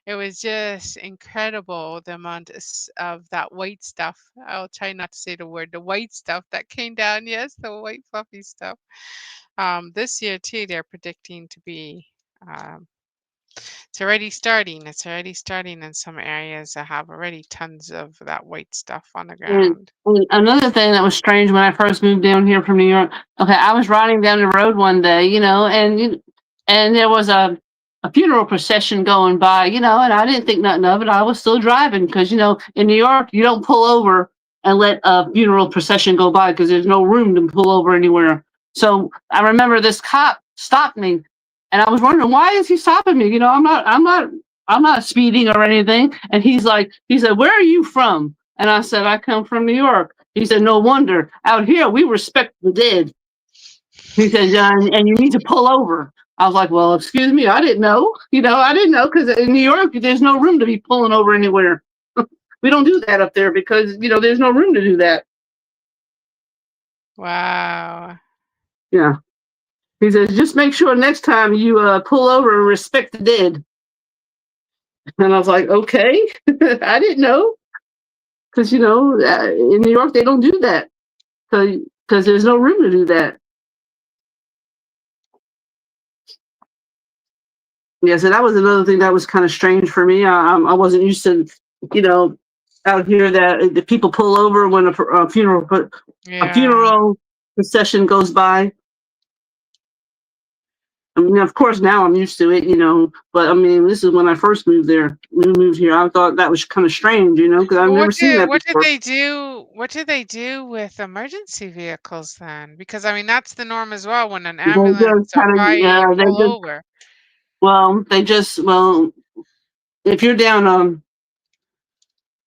It was just incredible the amount of that white stuff. I'll try not to say the word, the white stuff that came down. Yes, the white fluffy stuff. This year too, they're predicting to be. Um, it's already starting. It's already starting in some areas that have already tons of that white stuff on the And, ground. and another thing that was strange when I first moved down here from New York. Okay, I was riding down the road one day, and there was a funeral procession going by, and I didn't think nothing of it. I was still driving because in New York you don't pull over and let a funeral procession go by because there's no room to pull over anywhere. So I remember this cop stopped me, and I was wondering why is he stopping me? I'm not speeding or anything. And he said, "Where are you from?" And I said, "I come from New York." He said, "No wonder. Out here, we respect the dead." He said, "Yeah, and you need to pull over." I was like, "Well, excuse me, I didn't know. I didn't know because in New York, there's no room to be pulling over anywhere. We don't do that up there because, there's no room to do that." Wow. Yeah. He says, "Just make sure next time you pull over and respect the dead." And I was like, "Okay." I didn't know because, in New York, they don't do that because there's no room to do that. Yeah, so that was another thing that was kind of strange for me. I wasn't used to, you know, out here that the people pull over when a Yeah. funeral procession goes by. I mean, of course, now I'm used to it, but I mean, this is when I first moved there. When we moved here, I thought that was kind of strange, because I've But never seen that what did before. they do? What did they do with emergency vehicles then? Because I mean, that's the norm as well. When an They just ambulance or kind of, fire, you yeah, pull over. well, if you're down,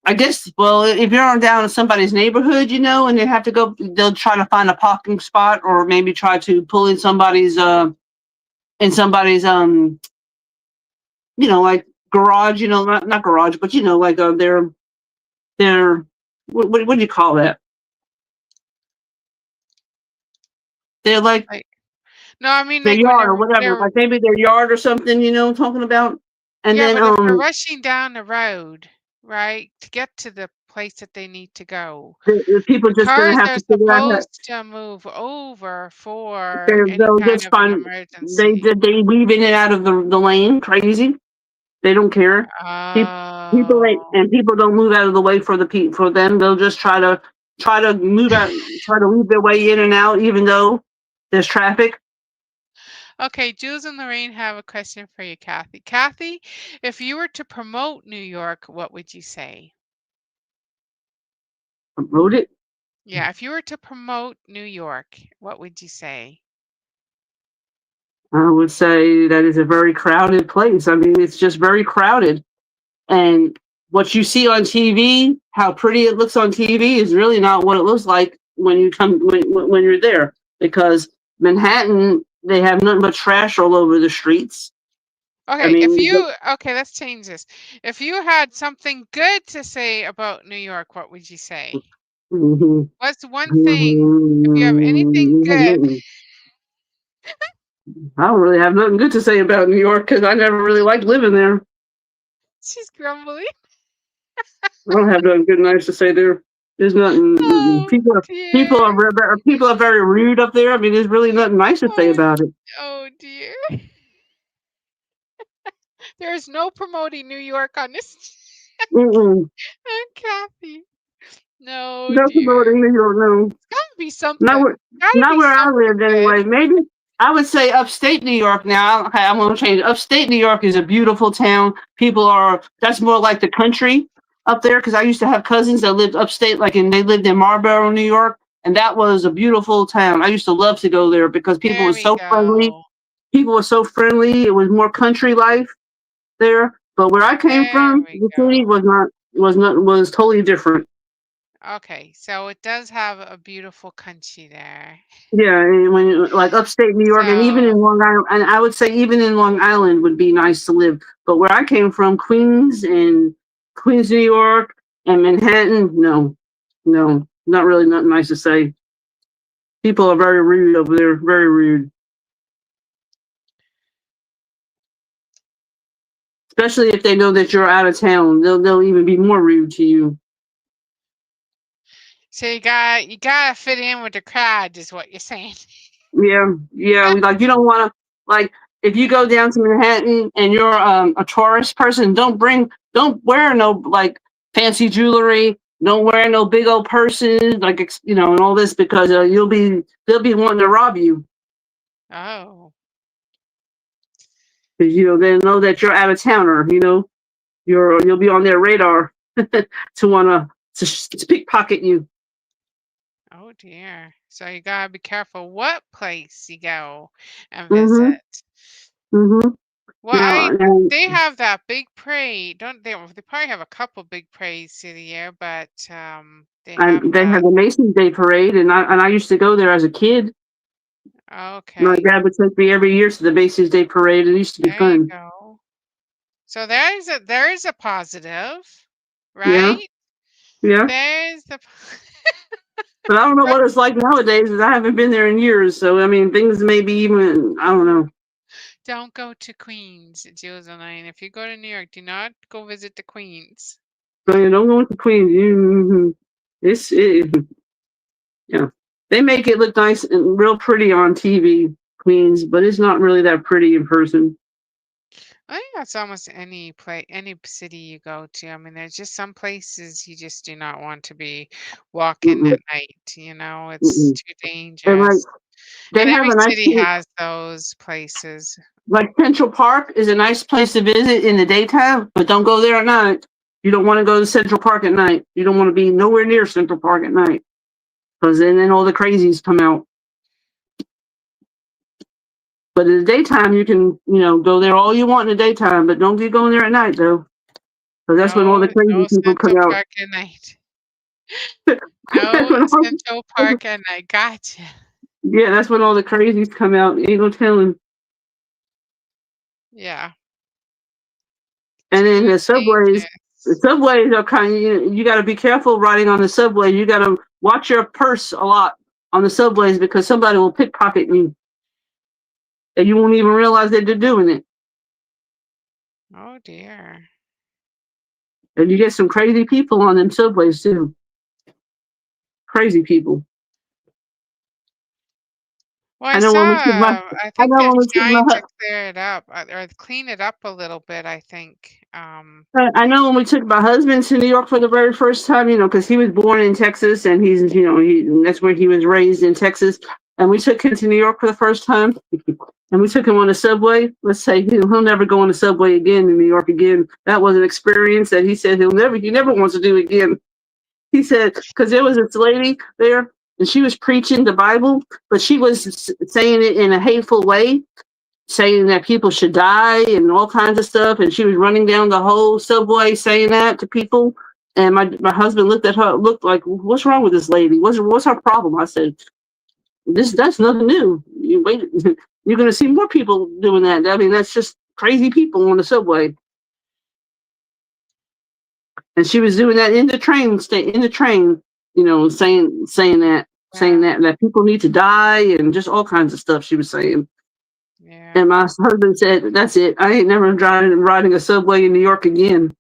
I guess, well, if you're on down in somebody's neighborhood, and they have to go, they'll try to find a parking spot or maybe try to pull in somebody's like garage, not garage, but like their what do you call that? They're like Like, no, I mean their like when yard or whatever, like maybe their yard or something, I'm talking about. And yeah, then but if they're rushing down the road, right, to get to the place that they need to go, the people the just gonna cars have are to figure out how supposed to move over for any they'll kind just of an find emergency. they weave in and out of the lane crazy. They don't care. Oh. People don't move out of the way for them. They'll just try to move out, try to weave their way in and out, even though there's traffic. Okay, Jules and Lorraine have a question for you, Kathy. Kathy, if you were to promote New York, what would you say? Promote it. Yeah, if you were to promote New York, what would you say? I would say that is a very crowded place. I mean, it's just very crowded, and what you see on TV, how pretty it looks on TV, is really not what it looks like when you come when you're there. Because Manhattan, they have nothing but trash all over the streets. I Okay, mean, okay, let's change this. If you had something good to say about New York, what would you say? mhm. What's one thing, if you have anything good, I don't really have nothing good to say about New York because I never really liked living there. she's grumbling. I don't have nothing good nice to say there. There's nothing. Oh People are people are dear. people are very rude up there. I mean, there's really nothing nice to say Oh, about it. oh dear. There's no promoting New York on this. Mm-mm. Kathy. No, That's about dear. New York. No, Gotta be not something. where Gotta not be where I something lived good. anyway. Maybe I would say upstate New York. Now, okay, I'm gonna change. Upstate New York is a beautiful town. People are. That's more like the country up there because I used to have cousins that lived upstate, they lived in Marlboro, New York, and that was a beautiful town. I used to love to go there because people There were we so friendly. go. People were so friendly. It was more country life there. But where I came There from, we the city go. was totally different. Okay, so it does have a beautiful country there. Yeah, and like upstate New York, and even So, in Long Island, and I would say even in Long Island would be nice to live. But where I came from, Queens, New York, and Manhattan, no, not really, nothing nice to say. People are very rude over there. Very rude. Especially if they know that you're out of town. They'll even be more rude to you. So you gotta fit in with the crowd, is what you're saying. Yeah, yeah. Like you don't want to like if you go down to Manhattan and you're a tourist person, don't wear no like fancy jewelry. Don't wear no big old purses, like and all this because they'll be wanting to rob you Oh, because they know that you're out of towner. You'll be on their radar to to pickpocket you. oh dear. So you gotta be careful what place you go and Mhm. visit. Mhm. Well, Now, and they have that big parade, don't they? Well, they probably have a couple big parades through the year, but they have they that. have the Macy's Day Parade, and I used to go there as a kid. My Okay, dad would take me every year to the Macy's Day Parade. It used to be there you fun. go. So there is a positive, Yeah, right? yeah. There's the. But I don't know what it's like nowadays, because I haven't been there in years. So I mean, things may be even. I don't know. Don't go to Queens, Jules and I. And if you go to New York, do not go visit the Queens. So you don't go into Queens. Yeah. They make it look nice and real pretty on TV, Queens, but it's not really that pretty in person. I think that's almost any city you go to. I mean, there's just some places you just do not want to be walking Mm-mm, at night. It's mm-mm. too And like dangerous. they And have every a nice city has those places. like Central Park is a nice place to visit in the daytime, but don't go there at night. You don't want to go to Central Park at night. You don't want to be nowhere near Central Park at night because then all the crazies come out. But in the daytime, you can go there all you want in the daytime, but don't be going there at night though, because that's when all No, the crazy no people come Central out. Park at night. that's No when all, Central Park at night. Gotcha. yeah, that's when all the crazies come out. Ain't no telling. Yeah, And then too the dangerous. subways are kind of you got to be careful riding on the subway. You got to watch your purse a lot on the subways because somebody will pickpocket you, and you won't even realize that they're doing it. Oh dear. And you get some crazy people on them subways too. Crazy people. Well, I know when we took my I I think know they're when we took my trying to clear it up or clean it up a little bit, I think. I know when we took my husband to New York for the very first time, because he was born in Texas and that's where he was raised in Texas. And we took him to New York for the first time, and we took him on the subway. Let's say he'll never go on the subway again in New York again. That was an experience that he said he never wants to do again. He said because there was this lady there, and she was preaching the Bible, but she was saying it in a hateful way, saying that people should die and all kinds of stuff. And she was running down the whole subway saying that to people. And my husband looked at her, looked like, "What's wrong with this lady? What's her problem?" I said, that's nothing new. You wait, you're going to see more people doing that. I mean, that's just crazy people on the subway." And she was doing that in the train, saying Yeah, that people need to die and just all kinds of stuff she was saying. yeah. And my husband said, "That's it. I ain't never riding a subway in New York again."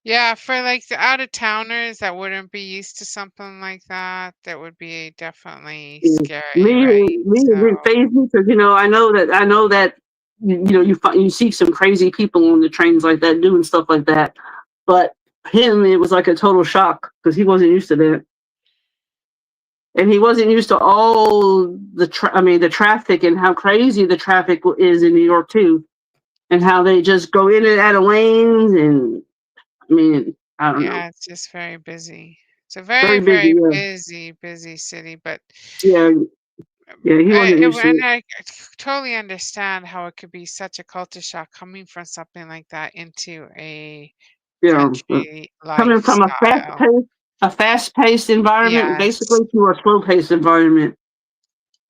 Yeah, for like the out of towners that wouldn't be used to something like that, that would be definitely Yeah. scary, Me, right? it didn't So, faze me because I know that you see some crazy people on the trains like that doing stuff like that, but him it was like a total shock because he wasn't used to that, and he wasn't used to all the traffic and how crazy the traffic is in New York too, and how they just go in and out of lanes, and I mean I don't know, yeah, it's just very busy. It's a very very, busy. very Yeah, busy, busy city, but yeah, yeah. He wasn't used to and it. I totally understand how it could be such a culture shock coming from something like that into a Yeah. country Coming from lifestyle. a fast paced environment Yes. basically to a slow paced environment.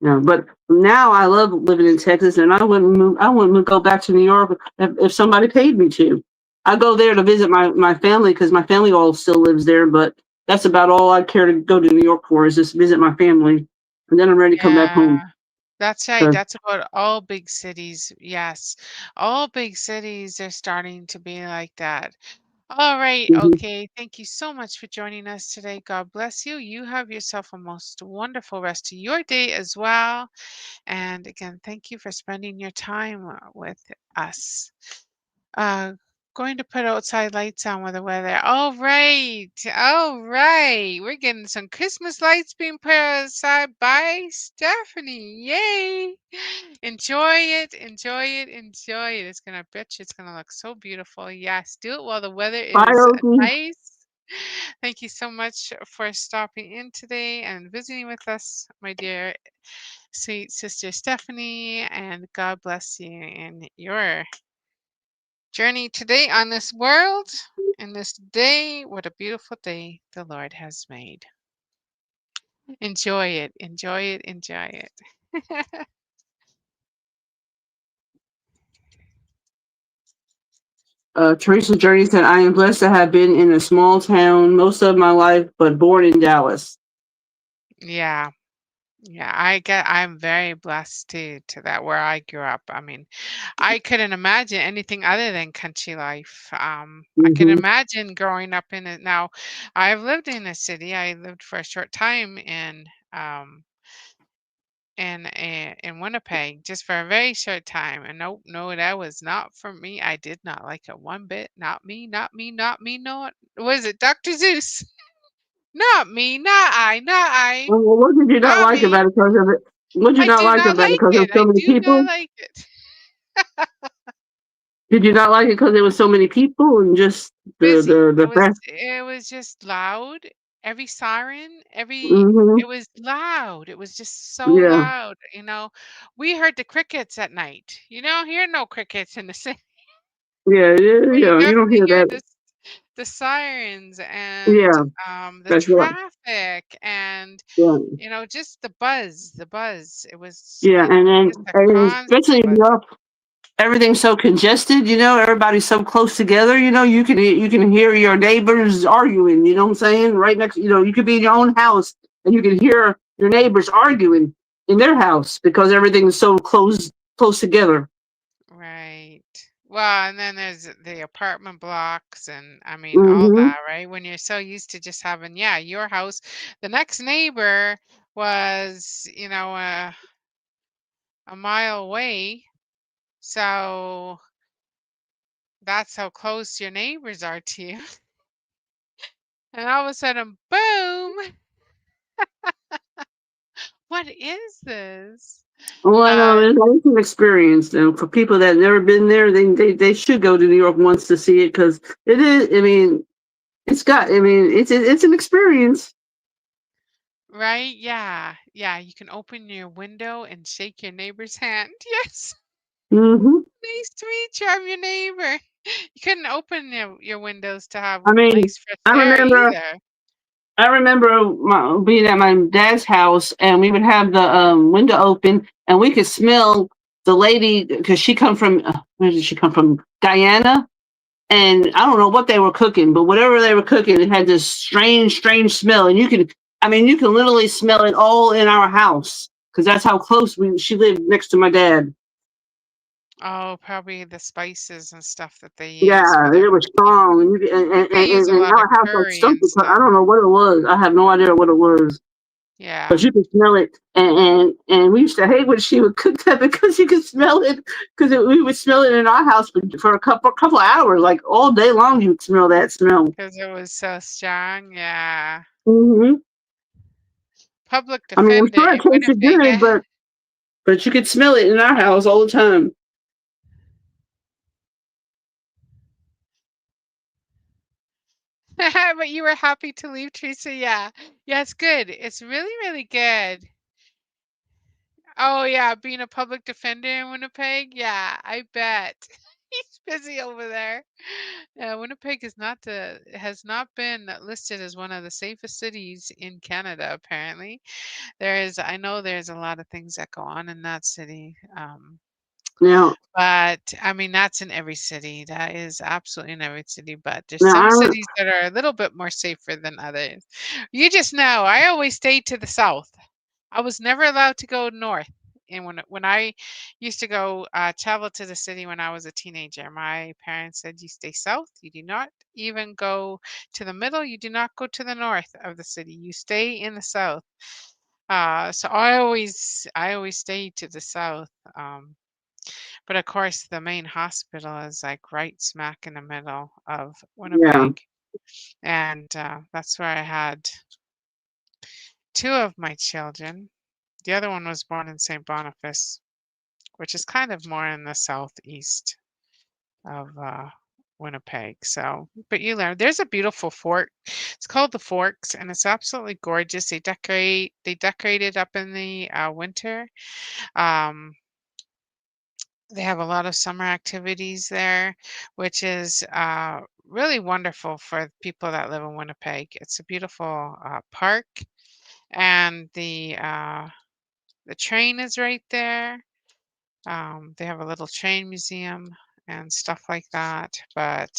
Yeah, but now I love living in Texas, and I wouldn't go back to New York if somebody paid me to. I go there to visit my family because my family all still lives there, but that's about all I care to go to New York for, is just visit my family, and then I'm ready to come back home. Yeah. That's right. 'Cause That's about all big cities. Yes. All big cities are starting to be like that. All right. mhm. Okay. Thank you so much for joining us today. God bless you. You have yourself a most wonderful rest of your day as well. And again, thank you for spending your time with us. Uh, Going to put outside lights on with the weather. All right. All right. We're getting some Christmas lights being put outside by Stephanie. Yay. Enjoy it. Enjoy it. Enjoy it. It's going to, bet you it's going to look so beautiful. Yes. Do it while the weather Bye, is Ogie. nice. Thank you so much for stopping in today and visiting with us, my dear sweet sister Stephanie. And God bless you in your journey today on this world, in this day. What a beautiful day the Lord has made. Enjoy it, enjoy it, enjoy it. Teresa Journey said, I am blessed to have been in a small town most of my life, but born in Dallas. Yeah, yeah, I'm very blessed to that where I grew up. I mean, I couldn't imagine anything other than country life. I can Hmm. imagine growing up in it. Now, I've lived in a city. I lived for a short time in Winnipeg, just for a very short time. And nope, no, that was not for me. I did not like it one bit. Not me, not me, not me, not. Was it Dr. Zeus? Not me, not I, not I, Well, what did you not not like me. about it? Because of it? What did you I not do like not about it? like Because there it. was so I many do not people? like it. Did you not like it because there was so many people and just Busy. the fact? It was just loud. Every siren, Hmm. it was loud. It was just so Yeah, loud. We heard the crickets at night. You don't hear no crickets in the city. yeah, yeah, But you yeah. You don't definitely hear hear that. the sirens and Yeah, the that's right. traffic and Yeah, just the buzz, the buzz. It was, yeah, and just then a and especially constant in New buzz. York, everything's so congested. Everybody's so close together. You can hear your neighbors arguing. You know what I'm saying? Right next. You could be in your own house and you can hear your neighbors arguing in their house because everything's so close together. Right. Well, and then there's the apartment blocks and I mean all Hmm. that, right? When you're so used to just having, yeah, your house, the next neighbor was, a mile away. So that's how close your neighbors are to you. And all of a sudden, boom, what is this? Well, I know Uh, it's an experience. For people that never been there, they should go to New York once to see it because it is. I mean, it's got. I mean, it's an experience. right? Yeah. Yeah. You can open your window and shake your neighbor's hand. Yes. Hmm. Nice to meet you. I'm your neighbor. You couldn't open your windows to have I mean, nice fresh I air remember. either. I remember being at my dad's house, and we would have the window open, and we could smell the lady because she come from where did she come from? Guyana, and I don't know what they were cooking, but whatever they were cooking, it had this strange smell, and you can literally smell it all in our house because that's how close she lived next to my dad. Oh, probably the spices and stuff that they use for Yeah, their it was cooking. strong, I think they use a and lot of our house like curry stunk and because I stuff. don't know what it was. I have no idea what it was. Yeah. But you could smell it, and we used to hate when she would cook that because you could smell it because we would smell it in our house for a couple of hours, like all day long. You would smell that smell. Because it was so strong. Yeah. Hmm. Public I mean, I'm defender sure it in tasted Winnipeg. good, but you could smell it in our house all the time. But you were happy to leave, Teresa. Yeah. Yeah, it's good. It's really, really good. Oh, yeah, being a public defender in Winnipeg? Yeah, I bet. He's busy over there. Winnipeg has not been listed as one of the safest cities in Canada, apparently. I know there's a lot of things that go on in that city. Now, But I mean, that's in every city. That is absolutely in every city. But there's now some I cities that are a little bit more safer than others. You just know, I always stayed to the south. I was never allowed to go north. And when I used to go travel to the city when I was a teenager, my parents said, "You stay south. You do not even go to the middle. You do not go to the north of the city. You stay in the south." So I always stayed to the south. But of course, the main hospital is like right smack in the middle of yeah, Winnipeg, and that's where I had two of my children. The other one was born in St. Boniface, which is kind of more in the southeast of Winnipeg. So, but you learn there's a beautiful fort. It's called the Forks, and it's absolutely gorgeous. They decorate it up in the winter. Um, they have a lot of summer activities there, which is really wonderful for people that live in Winnipeg. It's a beautiful park, and the train is right there. They have a little train museum and stuff like that. But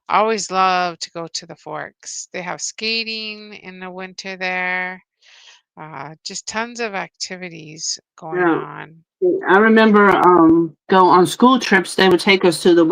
I always love to go to the Forks. They have skating in the winter there. Just tons of activities going yeah. on. I remember go on school trips. They would take us to the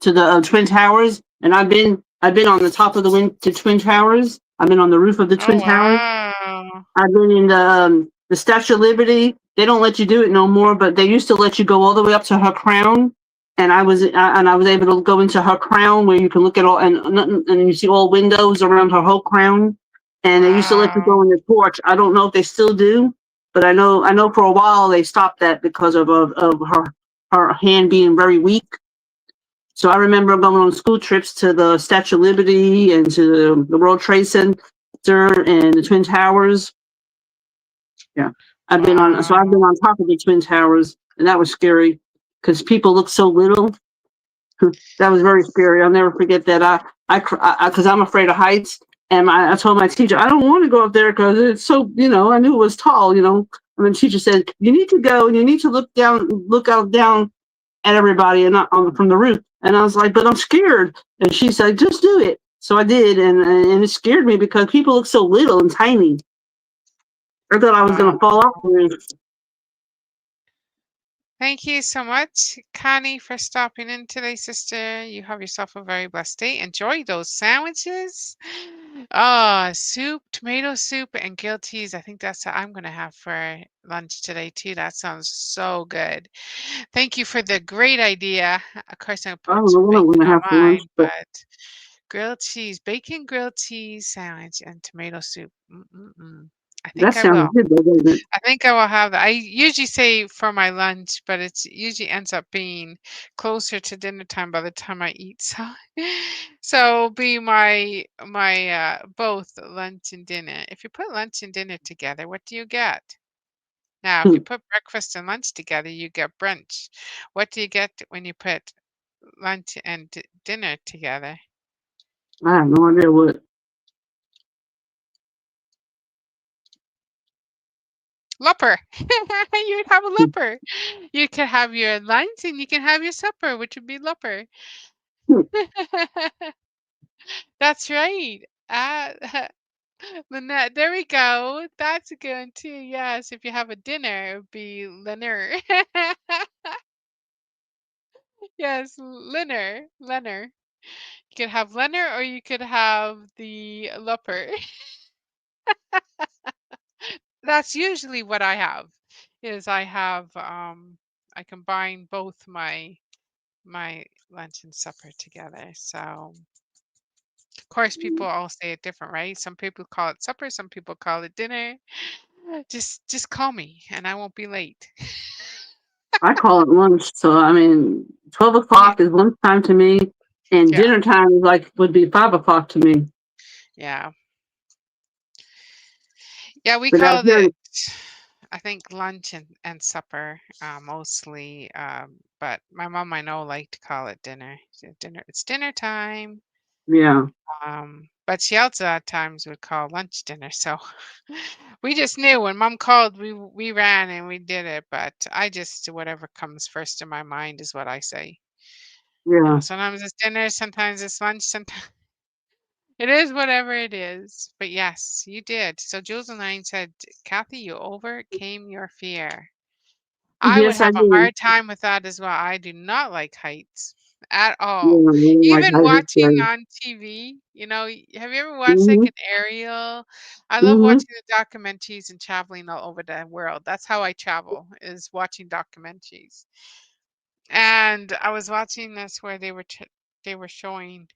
to the Twin Towers, and I've been on the top of the Twin Towers. I've been on the roof of the Oh Twin Towers. wow! I've been in the Statue of Liberty. They don't let you do it no more, but they used to let you go all the way up to her crown. And I was able to go into her crown where you can look at all and you see all windows around her whole crown. And they used to let you go Wow! in the porch. I don't know if they still do, but I know for a while they stopped that because of her hand being very weak. So I remember going on school trips to the Statue of Liberty and to the World Trade Center and the Twin Towers. Yeah. I've been Wow! on top of the Twin Towers, and that was scary because people look so little. That was very scary. I'll never forget that. Because I'm afraid of heights, and I told my teacher I don't want to go up there because it's so. I knew it was tall. And the teacher said you need to go and you need to look out down at everybody and not from the roof. And I was like, but I'm scared. And she said, just do it. So I did, and it scared me because people look so little and tiny. I thought I was Wow! gonna fall off the roof. Thank you so much, Connie, for stopping in today, sister. You have yourself a very blessed day. Enjoy those sandwiches. Soup, tomato soup, and grilled cheese. I think that's what I'm going to have for lunch today, too. That sounds so good. Thank you for the great idea. Of course, I'm going to I put don't know some what I'm bacon gonna on have for lunch, mine, but but grilled cheese, bacon grilled cheese sandwich, and tomato soup. Mm-mm-mm. I that think I sounds will. good though, doesn't it? I think I will have that. I usually say for my lunch, but it's usually ends up being closer to dinner time by the time I eat. So it'll be my both lunch and dinner. If you put lunch and dinner together, what do you get? Now, if you Hmm. put breakfast and lunch together, you get brunch. What do you get when you put lunch and dinner together? I have no idea what. Lupper. You'd have a lupper. You can have your lunch and you can have your supper, which would be lupper. That's right. Lynette, there we go. That's a good one too. Yes, if you have a dinner, it would be Lenner. Yes, Lenner. You could have Lenner or you could have the Lupper. That's usually what I have. Is I combine both my lunch and supper together. So of course people all say it different, right? Some people call it supper, some people call it dinner. Just call me and I won't be late. I call it lunch. So I mean, 12 You, o'clock is lunchtime to me, and yeah, dinner time is would be 5 o'clock to me. yeah. Yeah, we But out called here, it I think lunch and supper mostly. But my mom I know like to call it dinner. She said, dinner, it's dinner time. yeah, But she also at times would call lunch dinner. So we just knew when mom called, we ran and we did it. But I just whatever comes first in my mind is what I say. You know, Yeah. sometimes it's dinner, sometimes it's lunch, sometimes it is whatever it is. But yes, you did. So Jules and I said, Kathy, you overcame your fear. I would Yes, I have a do. hard time with that as well. I do not like heights at Yeah, all. oh my Even God, it's watching scary. on TV, have you ever watched like Mhm. an aerial? I love Mhm. watching the documentaries and traveling all over the world. That's how I travel, is watching documentaries. And I was watching this where they were showing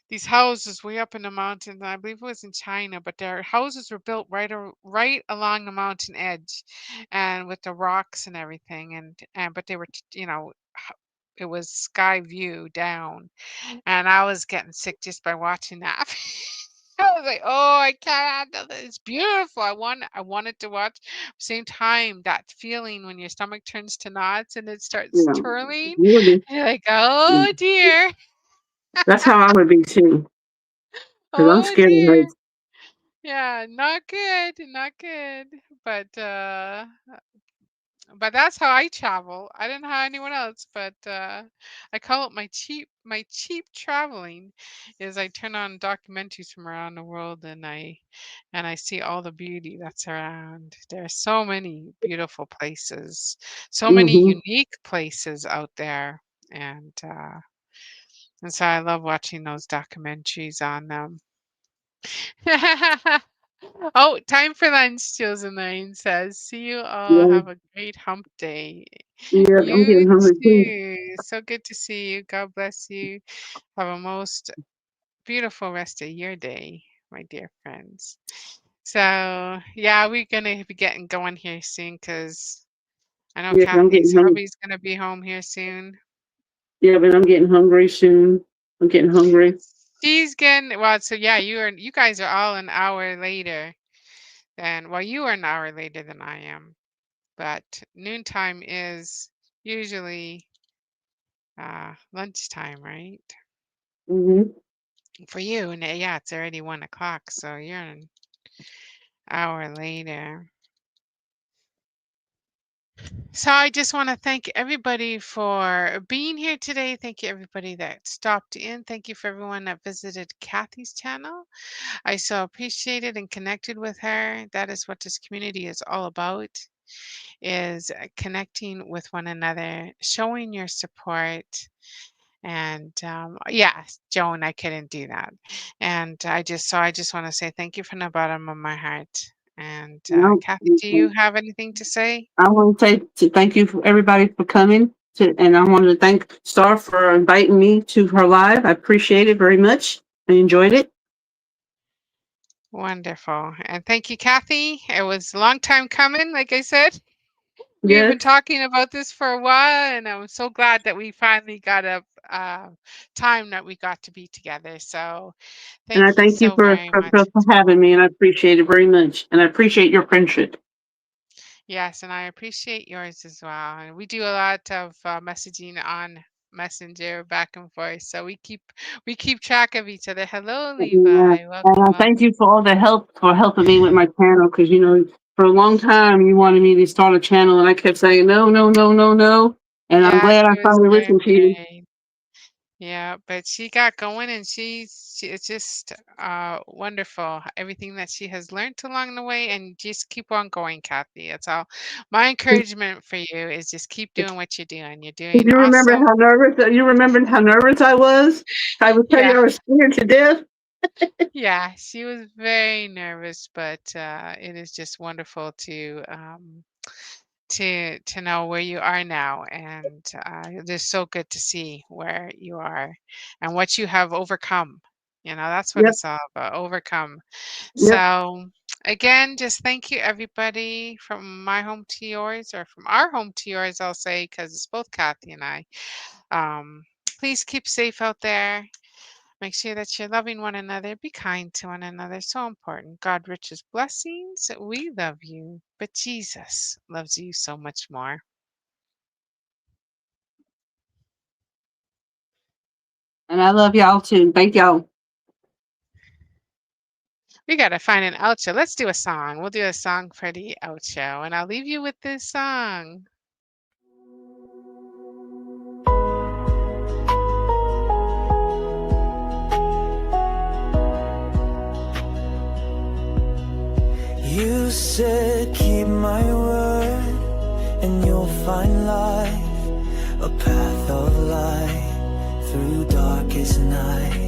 these houses way up in the mountains. I believe it was in China, but their houses were built right along the mountain edge, and with the rocks and everything. And but they were, it was sky view down, and I was getting sick just by watching that. I was like, "Oh, I can't handle this. It's beautiful. I wanted to watch. Same time, that feeling when your stomach turns to knots and it starts Yeah. twirling. You would be. And you're like, oh Mm. dear, That's how I would be too. Because I'm oh scared of dear." heights. Yeah, not good, not good. But but that's how I travel. I don't know how anyone else, but I call it my cheap traveling is I turn on documentaries from around the world and I see all the beauty that's around. There are so many beautiful places, so many Mhm. unique places out there, and so I love watching those documentaries on them. Oh, time for lunch, Jules and Lane says. See you all. Yeah. Have a great hump day. Yeah. I'm You getting hungry too. too. So good to see you. God bless you. Have a most beautiful rest of your day, my dear friends. So, yeah, we're going to be getting going here soon because I know Yeah, 'cause I'm getting Kathy's hungry. hubby's going to be home here soon. Yeah, but I'm getting hungry soon. I'm getting hungry. She's getting, well, so yeah, you guys are all an hour later well, you are an hour later than I am. But noontime is usually lunchtime, right? Mhm. For you, and yeah, it's already 1 o'clock, so you're an hour later. So I just want to thank everybody for being here today. Thank you, everybody that stopped in. Thank you for everyone that visited Kathy's channel. I so appreciated and connected with her. That is what this community is all about, is connecting with one another, showing your support. And yeah, Joan, I couldn't do that. And I just want to say thank you from the bottom of my heart. And No. Kathy, do you have anything to say? I want to say to thank you for everybody for coming to, and I wanted to thank Star for inviting me to her live. I appreciate it very much. I enjoyed it. Wonderful. And thank you, Kathy. It was a long time coming, like I said. We've been Yes, talking about this for a while, and I'm so glad that we finally got a time that we got to be together. So and I thank you thank you so very much for to having all. me, and I appreciate it very much, and I appreciate your friendship. Yes, and I appreciate yours as well. And we do a lot of messaging on Messenger back and forth, so we keep track of each other. Hello, Yeah, Levi. and Welcome, I thank welcome. you for all the help for helping me with my channel because for a long time you wanted me to start a channel, and I kept saying no, no, no, no, no, and I'm Yeah, glad I she was finally very listened to you. afraid. Yeah, but she got going, and it's just wonderful everything that she has learned along the way, and just keep on going, Kathy. That's all. My encouragement for you is just keep doing what you're doing. You're doing You remember awesome. how nervous? You remember how nervous I was? I would tell you Yeah. I was scared to death. Yeah, she was very nervous, but it is just wonderful to know where you are now, and it is so good to see where you are and what you have overcome. That's what Yep, it's all about, overcome. yep. So again, just thank you everybody from my home to yours, or from our home to yours, I'll say, because it's both Kathy and I. Um, Please keep safe out there. Make sure that you're loving one another. Be kind to one another. So important. God riches blessings. We love you, but Jesus loves you so much more. And I love y'all too. Thank y'all. We gotta find an outro. Let's do a song. We'll do a song for the outro, and I'll leave you with this song. You said keep my word and you'll find life, a path of light through darkest night.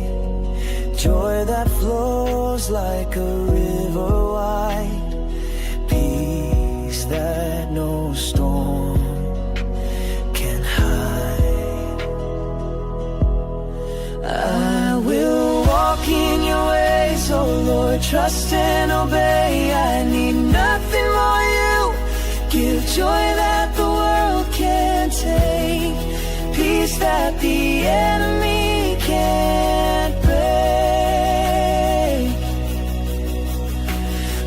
Joy that flows like a river wide, peace that no storm can hide. I will walk in your ways, oh Lord, trust and obey. I need nothing more you give, joy that the world can't take, peace that the enemy can't break.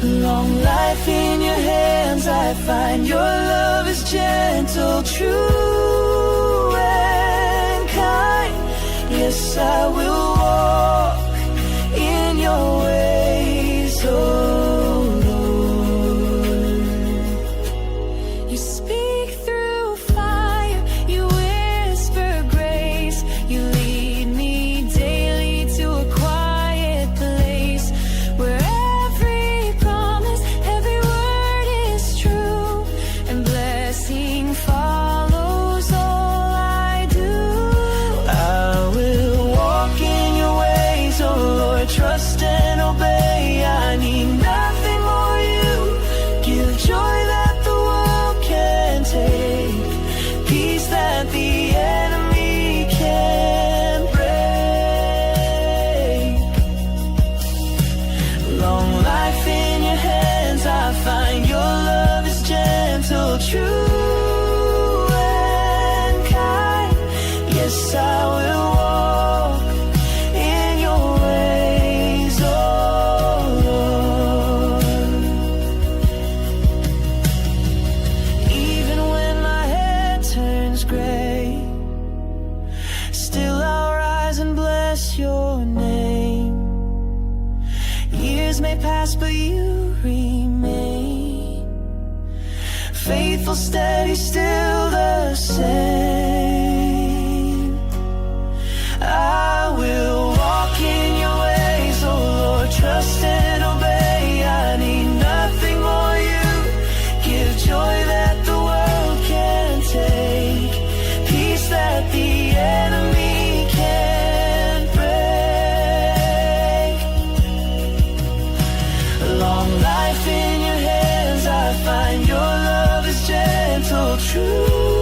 Long life in your hands I find, your love is gentle, true and kind. Yes, I will walk in your ways, oh Lord. You speak through fire, you whisper grace, you lead me daily to a quiet place where every promise, every word is true, and blessing follows all I do. I will walk in your ways, oh Lord, trust and obey. I need nothing more you give, joy that the world can take, peace that the enemy can't break. Long life in your hands I find, your love is gentle, true and kind. Yes, I will walk in your ways, oh Lord. Even when my head turns gray, still I'll rise and bless your name. Years may pass but you remain faithful, steady, still the same. I will walk in your ways, oh Lord, trust and obey. I need nothing more you give, joy that the world can take, peace that the enemy can't break. Long life in your hands I find, your love is gentle, true